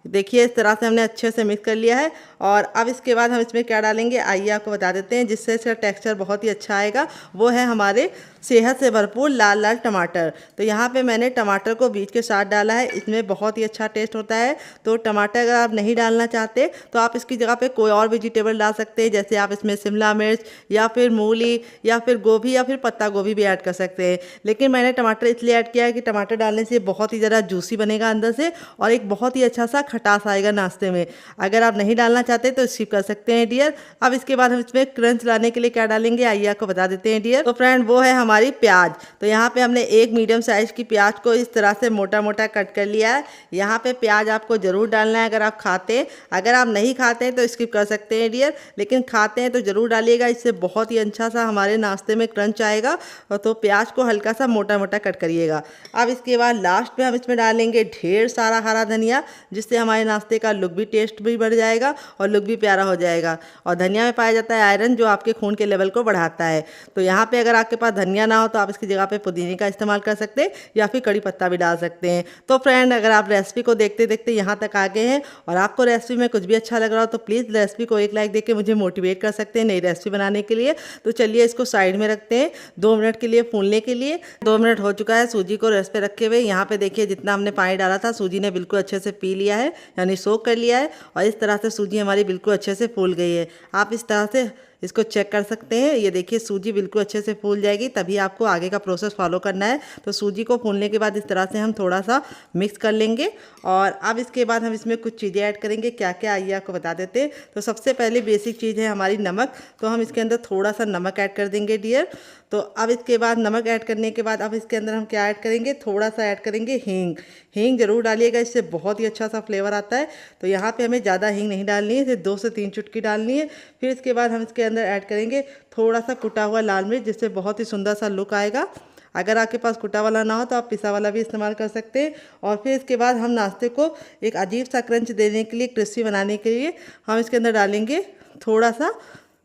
देखिए इस तरह से हमने अच्छे से मिक्स कर लिया है। और अब इसके बाद हम इसमें क्या डालेंगे आइए आपको बता देते हैं, जिससे इसका टेक्सचर बहुत ही अच्छा आएगा। वो है हमारे सेहत से भरपूर लाल लाल टमाटर। तो यहाँ पे मैंने टमाटर को बीज के साथ डाला है, इसमें बहुत ही अच्छा टेस्ट होता है। तो टमाटर अगर आप नहीं डालना चाहते तो आप इसकी जगह पे कोई और वेजिटेबल डाल सकते हैं, जैसे आप इसमें शिमला मिर्च या फिर मूली या फिर गोभी या फिर पत्ता गोभी भी ऐड कर सकते हैं। लेकिन मैंने टमाटर इसलिए ऐड किया है कि टमाटर डालने से बहुत ही ज़्यादा जूसी बनेगा अंदर से और एक बहुत ही अच्छा सा खटास आएगा नाश्ते में। अगर आप नहीं डालना चाहते तो स्किप कर सकते हैं डियर। अब इसके बाद हम इसमें क्रंच लाने के लिए क्या डालेंगे आइए आपको बता देते हैं डियर। तो फ्रेंड वो है हमारी प्याज। तो यहाँ पे हमने एक मीडियम साइज की प्याज को इस तरह से मोटा मोटा कट कर लिया है। यहाँ पे प्याज आपको जरूर डालना है अगर आप खाते हैं। अगर आप नहीं खाते हैं तो स्किप कर सकते हैं डियर, लेकिन खाते हैं तो जरूर डालिएगा, इससे बहुत ही अच्छा सा हमारे नाश्ते में क्रंच आएगा। तो प्याज को हल्का सा मोटा मोटा कट करिएगा। अब इसके बाद लास्ट में हम इसमें डालेंगे ढेर सारा हरा धनिया, जिससे हमारे नाश्ते का लुक भी टेस्ट भी बढ़ जाएगा और लुक भी प्यारा हो जाएगा। और धनिया में पाया जाता है आयरन, जो आपके खून के लेवल को बढ़ाता है। तो यहाँ पे अगर आपके पास धनिया ना हो तो आप इसकी जगह पे पुदीने का इस्तेमाल कर सकते हैं या फिर कड़ी पत्ता भी डाल सकते हैं। तो फ्रेंड अगर आप रेसिपी को देखते देखते यहाँ तक आ गए हैं और आपको रेसिपी में कुछ भी अच्छा लग रहा हो तो प्लीज़ रेसिपी को एक लाइक देके मुझे मोटिवेट कर सकते हैं नई रेसिपी बनाने के लिए। तो चलिए इसको साइड में रखते हैं 2 मिनट के लिए फूलने के लिए। 2 मिनट हो चुका है सूजी को रेस्ट पे रखे हुए। यहाँ पे देखिए जितना हमने पानी डाला था सूजी ने बिल्कुल अच्छे से पी लिया है, यानी सोक कर लिया है। और इस तरह से सूजी हमारी बिल्कुल अच्छे से फूल गई है। आप इस तरह से इसको चेक कर सकते हैं। ये देखिए सूजी बिल्कुल अच्छे से फूल जाएगी, तभी आपको आगे का प्रोसेस फॉलो करना है। तो सूजी को फूलने के बाद इस तरह से हम थोड़ा सा मिक्स कर लेंगे। और अब इसके बाद हम इसमें कुछ चीज़ें ऐड करेंगे। क्या क्या आइए आपको बता देते हैं। तो सबसे पहले बेसिक चीज़ है हमारी नमक। तो हम इसके अंदर थोड़ा सा नमक ऐड कर देंगे डियर। तो अब इसके बाद नमक ऐड करने के बाद अब इसके अंदर हम क्या ऐड करेंगे, थोड़ा सा ऐड करेंगे हींग। हींग जरूर डालिएगा, इससे बहुत ही अच्छा सा फ्लेवर आता है। तो यहाँ पे हमें ज़्यादा हींग नहीं डालनी है, सिर्फ 2 से 3 चुटकी डालनी है। फिर इसके बाद हम इसके अंदर ऐड करेंगे थोड़ा सा कुटा हुआ लाल मिर्च, जिससे बहुत ही सुंदर सा लुक आएगा। अगर आपके पास कुटा वाला ना हो तो आप पिसा वाला भी इस्तेमाल कर सकते हैं। और फिर इसके बाद हम नाश्ते को एक अजीब सा क्रंच देने के लिए, क्रिस्पी बनाने के लिए हम इसके अंदर डालेंगे थोड़ा सा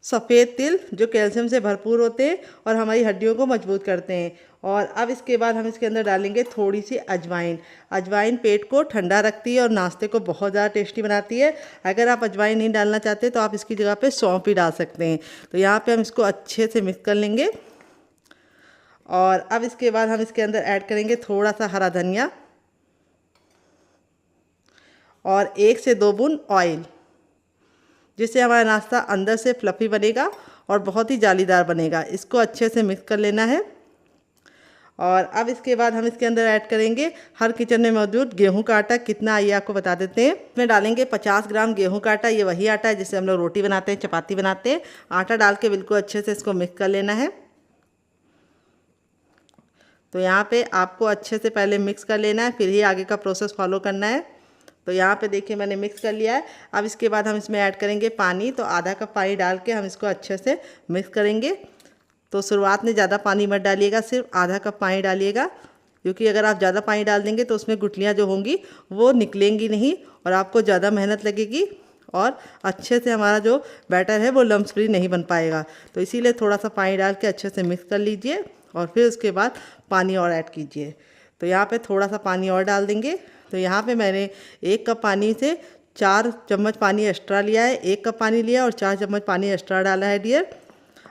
सफ़ेद तिल, जो कैल्शियम से भरपूर होते हैं और हमारी हड्डियों को मजबूत करते हैं। और अब इसके बाद हम इसके अंदर डालेंगे थोड़ी सी अजवाइन। अजवाइन पेट को ठंडा रखती है और नाश्ते को बहुत ज़्यादा टेस्टी बनाती है। अगर आप अजवाइन नहीं डालना चाहते तो आप इसकी जगह पे सौंफ भी डाल सकते हैं। तो यहाँ पे हम इसको अच्छे से मिक्स कर लेंगे। और अब इसके बाद हम इसके अंदर ऐड करेंगे थोड़ा सा हरा धनिया और 1 से 2 बूंद ऑयल, जिससे हमारा नाश्ता अंदर से फ्लफ़ी बनेगा और बहुत ही जालीदार बनेगा। इसको अच्छे से मिक्स कर लेना है। और अब इसके बाद हम इसके अंदर ऐड करेंगे हर किचन में मौजूद गेहूं का आटा। कितना आइए आपको बता देते हैं। इसमें डालेंगे 50 ग्राम गेहूं का आटा। ये वही आटा है जिससे हम लोग रोटी बनाते हैं, चपाती बनाते हैं। आटा डाल के बिल्कुल अच्छे से इसको मिक्स कर लेना है। तो यहाँ पे आपको अच्छे से पहले मिक्स कर लेना है, फिर ही आगे का प्रोसेस फॉलो करना है। तो यहाँ पे देखिए मैंने मिक्स कर लिया है। अब इसके बाद हम इसमें ऐड करेंगे पानी। तो आधा कप पानी डाल के हम इसको अच्छे से मिक्स करेंगे। तो शुरुआत में ज़्यादा पानी मत डालिएगा, सिर्फ आधा कप पानी डालिएगा, क्योंकि अगर आप ज़्यादा पानी डाल देंगे तो उसमें गुठलियाँ जो होंगी वो निकलेंगी नहीं और आपको ज़्यादा मेहनत लगेगी और अच्छे से हमारा जो बैटर है वो लम्स फ्री नहीं बन पाएगा। तो इसीलिए थोड़ा सा पानी डाल के अच्छे से मिक्स कर लीजिए और फिर उसके बाद पानी और ऐड कीजिए। तो यहाँ पे थोड़ा सा पानी और डाल देंगे। तो यहाँ पे मैंने 1 कप पानी से 4 चम्मच पानी एक्स्ट्रा लिया है। 1 कप पानी लिया और 4 चम्मच पानी एक्स्ट्रा डाला है डियर।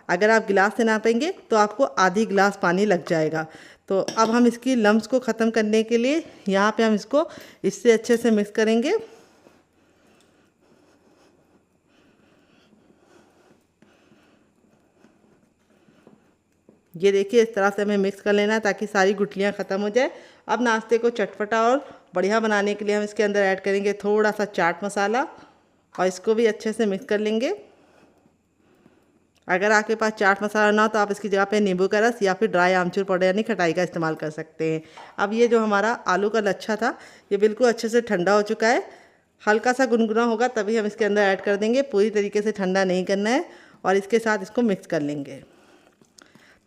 अगर आप गिलास से नापेंगे तो आपको आधी गिलास पानी लग जाएगा। तो अब हम इसकी लम्स को ख़त्म करने के लिए यहाँ पे हम इसको इससे अच्छे से मिक्स करेंगे। ये देखिए इस तरह से हमें मिक्स कर लेना है ताकि सारी गुठलियाँ ख़त्म हो जाए। अब नाश्ते को चटपटा और बढ़िया बनाने के लिए हम इसके अंदर ऐड करेंगे थोड़ा सा चाट मसाला और इसको भी अच्छे से मिक्स कर लेंगे। अगर आपके पास चाट मसाला ना हो तो आप इसकी जगह पे नींबू का रस या फिर ड्राई आमचूर पाउडर यानी खटाई का इस्तेमाल कर सकते हैं। अब ये जो हमारा आलू का लच्छा था ये बिल्कुल अच्छे से ठंडा हो चुका है। हल्का सा गुनगुना होगा तभी हम इसके अंदर ऐड कर देंगे, पूरी तरीके से ठंडा नहीं करना है। और इसके साथ इसको मिक्स कर लेंगे।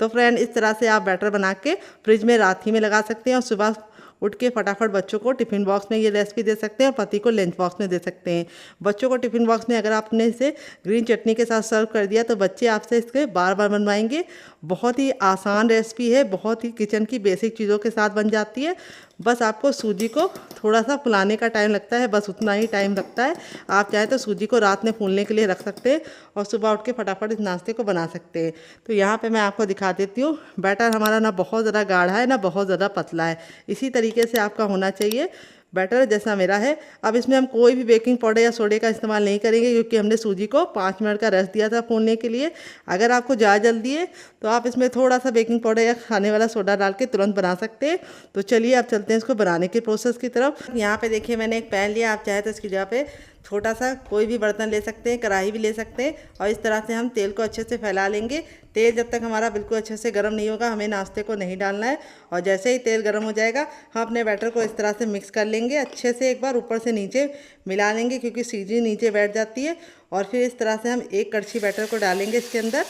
तो फ्रेंड इस तरह से आप बैटर बना के फ्रिज में रात ही में लगा सकते हैं और सुबह उठ के फटाफट बच्चों को टिफ़िन बॉक्स में ये रेसिपी दे सकते हैं और पति को लंच बॉक्स में दे सकते हैं। बच्चों को टिफ़िन बॉक्स में अगर आपने इसे ग्रीन चटनी के साथ सर्व कर दिया तो बच्चे आपसे इसके बार बार बनवाएंगे। बहुत ही आसान रेसिपी है, बहुत ही किचन की बेसिक चीज़ों के साथ बन जाती है। बस आपको सूजी को थोड़ा सा फुलाने का टाइम लगता है, बस उतना ही टाइम लगता है। आप चाहें तो सूजी को रात में फूलने के लिए रख सकते हैं और सुबह उठ के फटाफट इस नाश्ते को बना सकते हैं। तो यहाँ पे मैं आपको दिखा देती हूँ। बैटर हमारा ना बहुत ज़्यादा गाढ़ा है ना बहुत ज़्यादा पतला है, इसी तरीके से आपका होना चाहिए बैटर जैसा मेरा है। अब इसमें हम कोई भी बेकिंग पाउडर या सोडे का इस्तेमाल नहीं करेंगे क्योंकि हमने सूजी को 5 मिनट का रेस्ट दिया था फूलने के लिए। अगर आपको ज़्यादा जल्दी है तो आप इसमें थोड़ा सा बेकिंग पाउडर या खाने वाला सोडा डाल के तुरंत बना सकते हैं। तो चलिए अब चलते हैं इसको बनाने के प्रोसेस की तरफ। यहाँ पे देखिए मैंने एक पैन लिया, आप चाहे तो इसकी जगह पे छोटा सा कोई भी बर्तन ले सकते हैं, कढ़ाई भी ले सकते हैं। और इस तरह से हम तेल को अच्छे से फैला लेंगे। तेल जब तक हमारा बिल्कुल अच्छे से गर्म नहीं होगा हमें नाश्ते को नहीं डालना है। और जैसे ही तेल गर्म हो जाएगा हम अपने बैटर को इस तरह से मिक्स कर लेंगे, अच्छे से एक बार ऊपर से नीचे मिला लेंगे क्योंकि सूजी नीचे बैठ जाती है। और फिर इस तरह से हम एक कड़छी बैटर को डालेंगे इसके अंदर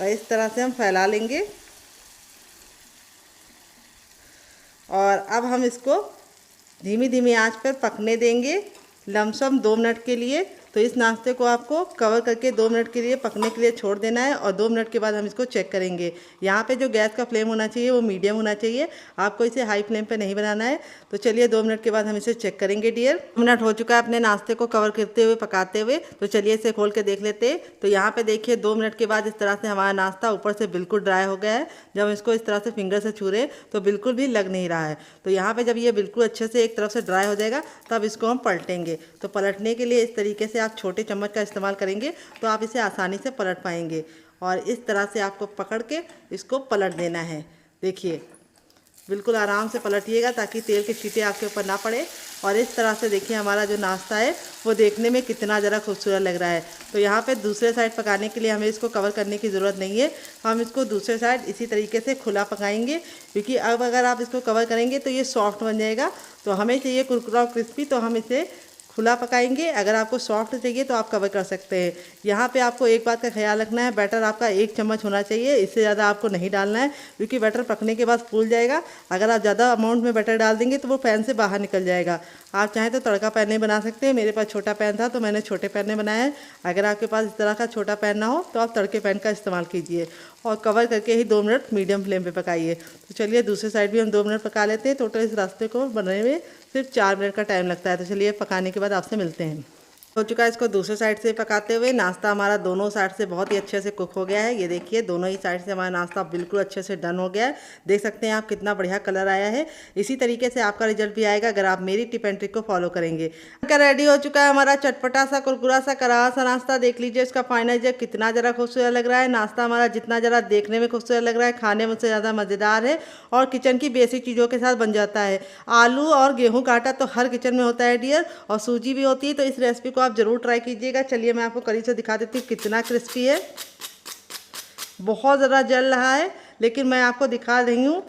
और इस तरह से हम फैला लेंगे। और अब हम इसको धीमी धीमी आंच पर पकने देंगे लमसम 2 मिनट के लिए। तो इस नाश्ते को आपको कवर करके 2 मिनट के लिए पकने के लिए छोड़ देना है और 2 मिनट के बाद हम इसको चेक करेंगे। यहाँ पे जो गैस का फ्लेम होना चाहिए वो मीडियम होना चाहिए, आपको इसे हाई फ्लेम पे नहीं बनाना है। तो चलिए 2 मिनट के बाद हम इसे चेक करेंगे डियर। 2 मिनट हो चुका है अपने नाश्ते को कवर करते हुए पकाते हुए। तो चलिए इसे खोल के देख लेते हैं। तो यहाँ पे देखिए 2 मिनट के बाद इस तरह से हमारा नाश्ता ऊपर से बिल्कुल ड्राई हो गया है। जब हम इसको इस तरह से फिंगर से छू रहे तो बिल्कुल भी लग नहीं रहा है। तो यहाँ पे जब ये बिल्कुल अच्छे से एक तरफ से ड्राई हो जाएगा तब इसको हम पलटेंगे। तो पलटने के लिए इस तरीके से आप छोटे चम्मच का इस्तेमाल करेंगे तो आप इसे आसानी से पलट पाएंगे। और इस तरह से आपको पकड़ के इसको पलट देना है। देखिए बिल्कुल आराम से पलटिएगा ताकि तेल के छींटे आपके ऊपर ना पड़े। और इस तरह से देखिए हमारा जो नाश्ता है वो देखने में कितना ज़रा खूबसूरत लग रहा है। तो यहाँ पे दूसरे साइड पकाने के लिए हमें इसको कवर करने की ज़रूरत नहीं है, हम इसको दूसरे साइड इसी तरीके से खुला पकाएंगे क्योंकि अब अगर आप इसको कवर करेंगे तो ये सॉफ्ट बन जाएगा। तो हमें चाहिए कुरकुरा और क्रिस्पी, तो हम इसे खुला पकाएंगे। अगर आपको सॉफ्ट चाहिए तो आप कवर कर सकते हैं। यहाँ पे आपको एक बात का ख्याल रखना है, बैटर आपका 1 चम्मच होना चाहिए, इससे ज़्यादा आपको नहीं डालना है क्योंकि बैटर पकने के बाद फूल जाएगा। अगर आप ज़्यादा अमाउंट में बैटर डाल देंगे तो वो पैन से बाहर निकल जाएगा। आप चाहें तो तड़का पैन में बना सकते हैं, मेरे पास छोटा पैन था तो मैंने छोटे पैन में बनाया है। अगर आपके पास इस तरह का छोटा पैन ना हो तो आप तड़के पैन का इस्तेमाल कीजिए और कवर करके ही 2 मिनट मीडियम फ्लेम पे पकाइए। तो चलिए दूसरे साइड भी हम 2 मिनट पका लेते हैं। टोटल इस रास्ते को बनने में सिर्फ 4 मिनट का टाइम लगता है। तो चलिए पकाने के बाद आपसे मिलते हैं। हो चुका है इसको दूसरे साइड से पकाते हुए। नाश्ता हमारा दोनों साइड से बहुत ही अच्छे से कुक हो गया है। ये देखिए दोनों ही साइड से हमारा नाश्ता बिल्कुल अच्छे से डन हो गया है। देख सकते हैं आप कितना बढ़िया कलर आया है। इसी तरीके से आपका रिजल्ट भी आएगा अगर आप मेरी टिप एंड ट्रिक को फॉलो करेंगे। रेडी हो चुका है हमारा चटपटा सा कुरकुरा सा करारा सा नाश्ता। देख लीजिए इसका फाइनल रिजल्ट कितना ज़रा खूबसूरत लग रहा है। नाश्ता हमारा जितना ज़रा देखने में खूबसूरत लग रहा है खाने में उससे ज़्यादा मज़ेदार है और किचन की बेसिक चीज़ों के साथ बन जाता है। आलू और गेहूँ का आटा तो हर किचन में होता है डियर, और सूजी भी होती है। तो इस रेसिपी को आप ज़रूर ट्राई कीजिए। चलिए मैं आपको करीब से दिखा देती हूँ कितना क्रिस्पी है। बहुत ज़्यादा जल रहा है लेकिन मैं आपको दिखा रही हूँ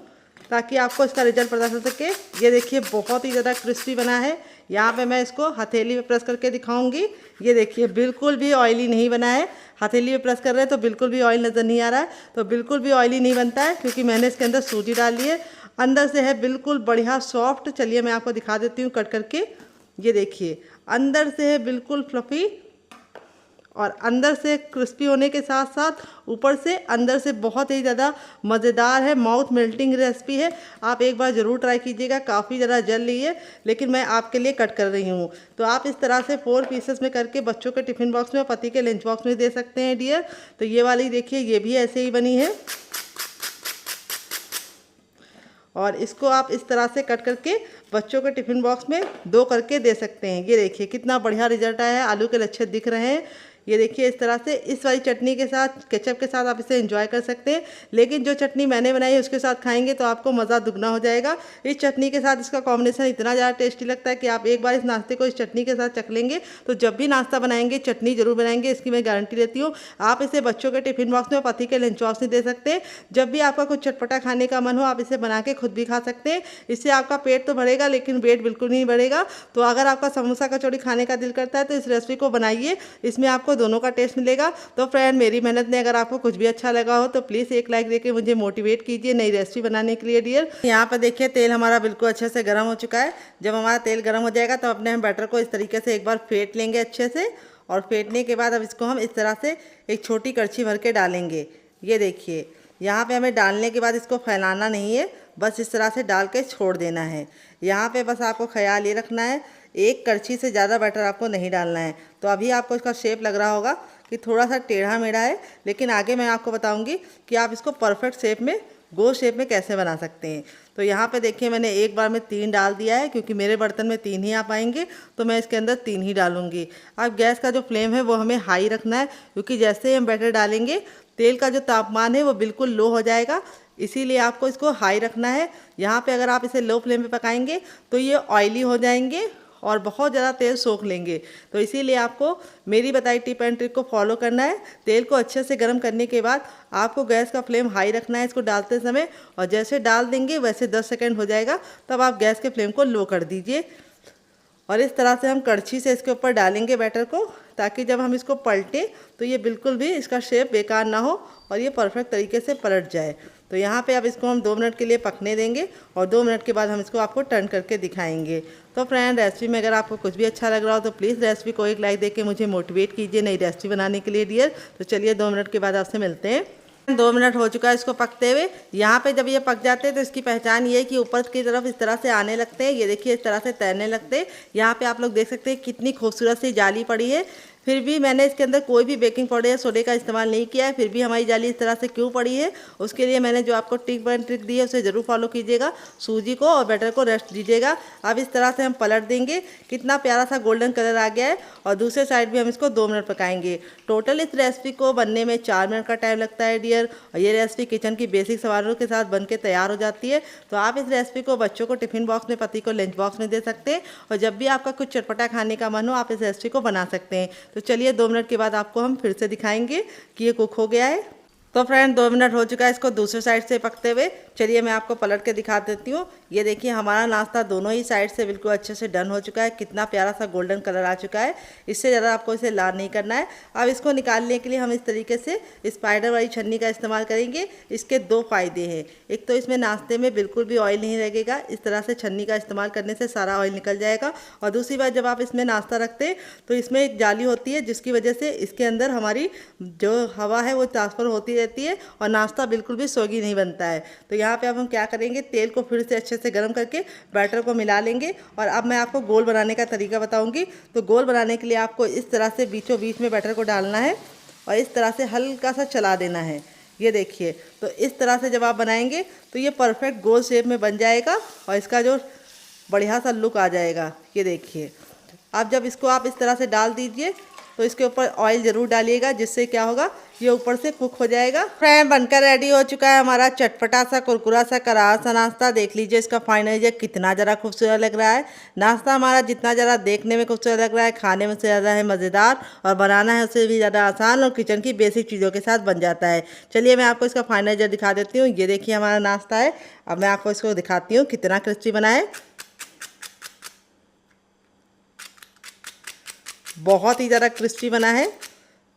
ताकि आपको इसका रिजल्ट पता चल सके। ये देखिए बहुत ही ज़्यादा क्रिस्पी बना है। यहाँ पे मैं इसको हथेली पे प्रेस करके दिखाऊंगी। ये देखिए बिल्कुल भी ऑयली नहीं बना है। हथेली पे प्रेस कर रहे हैं तो बिल्कुल भी ऑयल नज़र नहीं आ रहा है। तो बिल्कुल भी ऑयली नहीं बनता है क्योंकि मैंने इसके अंदर सूजी डाल ली है। अंदर से है बिल्कुल बढ़िया सॉफ्ट। चलिए मैं आपको दिखा देती हूँ कट करके। ये देखिए अंदर से है बिल्कुल फ्लफ़ी और अंदर से क्रिस्पी होने के साथ साथ ऊपर से अंदर से बहुत ही ज़्यादा मज़ेदार है। माउथ मेल्टिंग रेसिपी है, आप एक बार ज़रूर ट्राई कीजिएगा। काफ़ी ज़्यादा जल रही है लेकिन मैं आपके लिए कट कर रही हूँ। तो आप इस तरह से 4 पीसेस में करके बच्चों के टिफ़िन बॉक्स में, पति के लंच बॉक्स में दे सकते हैं डियर। तो ये वाली देखिए ये भी ऐसे ही बनी है और इसको आप इस तरह से कट करके बच्चों के टिफ़िन बॉक्स में 2 करके दे सकते हैं। ये देखिए कितना बढ़िया रिजल्ट आया है। आलू के लच्छे दिख रहे हैं। ये देखिए इस तरह से इस वाली चटनी के साथ, केचप के साथ आप इसे एंजॉय कर सकते हैं। लेकिन जो चटनी मैंने बनाई है उसके साथ खाएंगे तो आपको मज़ा दुगना हो जाएगा। इस चटनी के साथ इसका कॉम्बिनेशन इतना ज़्यादा टेस्टी लगता है कि आप एक बार इस नाश्ते को इस चटनी के साथ चख लेंगे तो जब भी नाश्ता बनाएंगे चटनी जरूर बनाएंगे, इसकी मैं गारंटी देती हूँ। आप इसे बच्चों के टिफिन बॉक्स में, पति के लंच बॉक्स में दे सकते हैं। जब भी आपका कुछ चटपटा खाने का मन हो आप इसे बना के खुद भी खा सकते हैं। इससे आपका पेट तो भरेगा लेकिन वेट बिल्कुल नहीं बढ़ेगा। तो अगर आपका समोसा कचौड़ी खाने का दिल करता है तो इस रेसिपी को बनाइए, इसमें आपको दोनों का टेस्ट मिलेगा। तो फ्रेंड, मेरी मेहनत ने अगर आपको कुछ भी अच्छा लगा हो तो प्लीज़ एक लाइक देके मुझे मोटिवेट कीजिए नई रेसिपी बनाने के लिए डियर। यहाँ पर देखिए तेल हमारा बिल्कुल अच्छे से गर्म हो चुका है। जब हमारा तेल गर्म हो जाएगा तो अपने हम बैटर को इस तरीके से एक बार फेंट लेंगे अच्छे से, और फेंटने के बाद अब इसको हम इस तरह से एक छोटी कड़छी भर के डालेंगे। ये देखिए यहाँ पे हमें डालने के बाद इसको फैलाना नहीं है, बस इस तरह से डाल के छोड़ देना है। यहाँ पे बस आपको ख्याल ये रखना है एक कड़छी से ज़्यादा बैटर आपको नहीं डालना है। तो अभी आपको इसका शेप लग रहा होगा कि थोड़ा सा टेढ़ा मेढ़ा है, लेकिन आगे मैं आपको बताऊंगी कि आप इसको परफेक्ट शेप में, गोल शेप में कैसे बना सकते हैं। तो यहाँ पे देखिए मैंने एक बार में 3 डाल दिया है, क्योंकि मेरे बर्तन में 3 ही आ पाएंगे तो मैं इसके अंदर 3 ही डालूंगी। अब गैस का जो फ्लेम है वो हमें हाई रखना है, क्योंकि जैसे ही हम बैटर डालेंगे तेल का जो तापमान है वो बिल्कुल लो हो जाएगा, इसीलिए आपको इसको हाई रखना है। यहाँ पे अगर आप इसे लो फ्लेम पे पकाएंगे तो ये ऑयली हो जाएंगे और बहुत ज़्यादा तेल सोख लेंगे। तो इसीलिए आपको मेरी बताई टिप एंड ट्रिक को फॉलो करना है। तेल को अच्छे से गर्म करने के बाद आपको गैस का फ्लेम हाई रखना है इसको डालते समय, और जैसे डाल देंगे वैसे 10 सेकंड हो जाएगा, तब आप गैस के फ्लेम को लो कर दीजिए। और इस तरह से हम कड़छी से इसके ऊपर डालेंगे बैटर को, ताकि जब हम इसको पलटें तो ये बिल्कुल भी इसका शेप बेकार ना हो और ये परफेक्ट तरीके से पलट जाए। तो यहाँ पे अब इसको हम 2 मिनट के लिए पकने देंगे और 2 मिनट के बाद हम इसको आपको टर्न करके दिखाएंगे। तो फ्रेंड, रेसिपी में अगर आपको कुछ भी अच्छा लग रहा हो तो प्लीज़ रेसिपी को एक लाइक देके मुझे मोटिवेट कीजिए नई रेसिपी बनाने के लिए डियर। तो चलिए 2 मिनट के बाद आपसे मिलते हैं। 2 मिनट हो चुका है इसको पकते हुए। यहाँ पे जब ये पक जाते हैं तो इसकी पहचान ये है कि ऊपर की तरफ इस तरह से आने लगते हैं। ये देखिए इस तरह से तैरने लगते हैं। यहाँ पे आप लोग देख सकते हैं कितनी खूबसूरत सी जाली पड़ी है। फिर भी मैंने इसके अंदर कोई भी बेकिंग पाउडर या सोडे का इस्तेमाल नहीं किया है। फिर भी हमारी जाली इस तरह से क्यों पड़ी है, उसके लिए मैंने जो आपको टिप एंड ट्रिक दी है उसे ज़रूर फॉलो कीजिएगा। सूजी को और बैटर को रेस्ट दीजिएगा। अब इस तरह से हम पलट देंगे। कितना प्यारा सा गोल्डन कलर आ गया है, और दूसरे साइड भी हम इसको 2 मिनट पकाएंगे। टोटल इस रेसिपी को बनने में 4 मिनट का टाइम लगता है डियर। और ये रेसिपी किचन की बेसिक सामानों के साथ बन के तैयार हो जाती है। तो आप इस रेसिपी को बच्चों को टिफिन बॉक्स में, पति को लंच बॉक्स में दे सकते हैं, और जब भी आपका कुछ चटपटा खाने का मन हो आप इस रेसिपी को बना सकते हैं। तो चलिए 2 मिनट के बाद आपको हम फिर से दिखाएंगे कि ये कुक हो गया है। तो फ्रेंड 2 मिनट हो चुका है इसको दूसरे साइड से पकते हुए। चलिए मैं आपको पलट के दिखा देती हूँ। ये देखिए हमारा नाश्ता दोनों ही साइड से बिल्कुल अच्छे से डन हो चुका है। कितना प्यारा सा गोल्डन कलर आ चुका है। इससे ज़्यादा आपको इसे लाल नहीं करना है। अब इसको निकालने के लिए हम इस तरीके से स्पाइडर वाली छन्नी का इस्तेमाल करेंगे। इसके 2 फायदे हैं। एक तो इसमें नाश्ते में बिल्कुल भी ऑयल नहीं लगेगा, इस तरह से छन्नी का इस्तेमाल करने से सारा ऑयल निकल जाएगा। और दूसरी बात, जब आप इसमें नाश्ता रखते हैं तो इसमें एक जाली होती है जिसकी वजह से इसके अंदर हमारी जो हवा है वो ट्रांसफ़र होती रहती है और नाश्ता बिल्कुल भी सोगी नहीं बनता है। तो यहाँ पे अब हम क्या करेंगे, तेल को फिर से अच्छे से गर्म करके बैटर को मिला लेंगे। और अब मैं आपको गोल बनाने का तरीका बताऊंगी। तो गोल बनाने के लिए आपको इस तरह से बीचों बीच में बैटर को डालना है और इस तरह से हल्का सा चला देना है। ये देखिए, तो इस तरह से जब आप बनाएंगे तो ये परफेक्ट गोल शेप में बन जाएगा और इसका जो बढ़िया सा लुक आ जाएगा। ये देखिए, अब जब इसको आप इस तरह से डाल दीजिए तो इसके ऊपर ऑयल ज़रूर डालिएगा, जिससे क्या होगा, ये ऊपर से कुक हो जाएगा। फ्रेंड, बनकर रेडी हो चुका है हमारा चटपटा सा, कुरकुरा सा, करारा सा नाश्ता। देख लीजिए इसका फाइनल रिजल्ट कितना ज़रा खूबसूरत लग रहा है। नाश्ता हमारा जितना ज़रा देखने में खूबसूरत लग रहा है, खाने में से ज़्यादा है मज़ेदार, और बनाना है उससे भी ज़्यादा आसान, और किचन की बेसिक चीज़ों के साथ बन जाता है। चलिए मैं आपको इसका फाइनल रिजल्ट दिखा देती हूँ। ये देखिए हमारा नाश्ता है। अब मैं आपको इसको दिखाती हूँ कितना क्रिस्पी बना है। बहुत ही ज़्यादा क्रिस्पी बना है।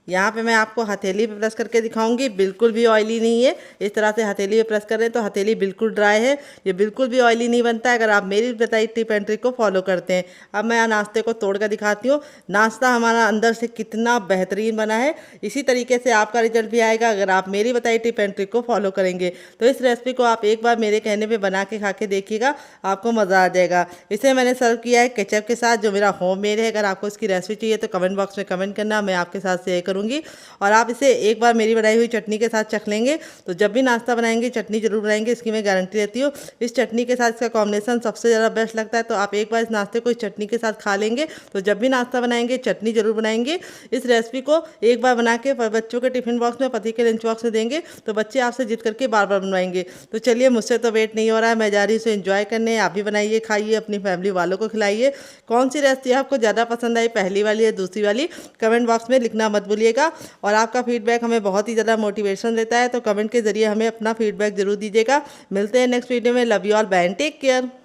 यहाँ पे मैं आपको हथेली पे प्रेस करके दिखाऊंगी, बिल्कुल भी ऑयली नहीं है। इस तरह से हथेली पे प्रेस कर रहे हैं तो हथेली बिल्कुल ड्राई है। ये बिल्कुल भी ऑयली नहीं बनता है अगर आप मेरी बताई टिप एंड ट्रिक को फॉलो करते हैं। अब मैं नाश्ते को तोड़ कर दिखाती हूँ। नाश्ता हमारा अंदर से कितना बेहतरीन बना है। इसी तरीके से आपका रिजल्ट भी आएगा अगर आप मेरी बताई टिप एंड ट्रिक को फॉलो करेंगे। तो इस रेसिपी को आप एक बार मेरे कहने पर बना के खा के देखिएगा, आपको मज़ा आ जाएगा। इसे मैंने सर्व किया है केचप के साथ, जो मेरा होममेड है। अगर आपको इसकी रेसिपी चाहिए तो कमेंट बॉक्स में कमेंट करना, मैं आपके साथ शेयर करूँगी। और आप इसे एक बार मेरी बनाई हुई चटनी के साथ चख लेंगे तो जब भी नाश्ता बनाएंगे चटनी जरूर बनाएंगे, इसकी मैं गारंटी देती हूँ। इस चटनी के साथ इसका कॉम्बिनेशन सबसे ज़्यादा बेस्ट लगता है। तो आप एक बार इस नाश्ते को इस चटनी के साथ खा लेंगे तो जब भी नाश्ता बनाएंगे चटनी जरूर बनाएंगे। इस रेसिपी को एक बार बना के बच्चों के टिफिन बॉक्स में, पति के लंच बॉक्स में देंगे तो बच्चे आपसे जिद करके बार बार बनवाएंगे। तो चलिए, मुझसे तो वेट नहीं हो रहा है, मैं जा रही हूँ इसे एंजॉय करने। आप भी बनाइए, खाइए, अपनी फैमिली वालों को खिलाइए। कौन सी रेसिपी आपको ज़्यादा पसंद आई, पहली वाली या दूसरी वाली, कमेंट बॉक्स में लिखना मत भूलिएगा। और आपका फीडबैक हमें बहुत ही ज़्यादा मोटिवेशन देता है, तो कमेंट के जरिए हमें अपना फीडबैक जरूर दीजिएगा। मिलते हैं नेक्स्ट वीडियो में। Love you all, bye and take care.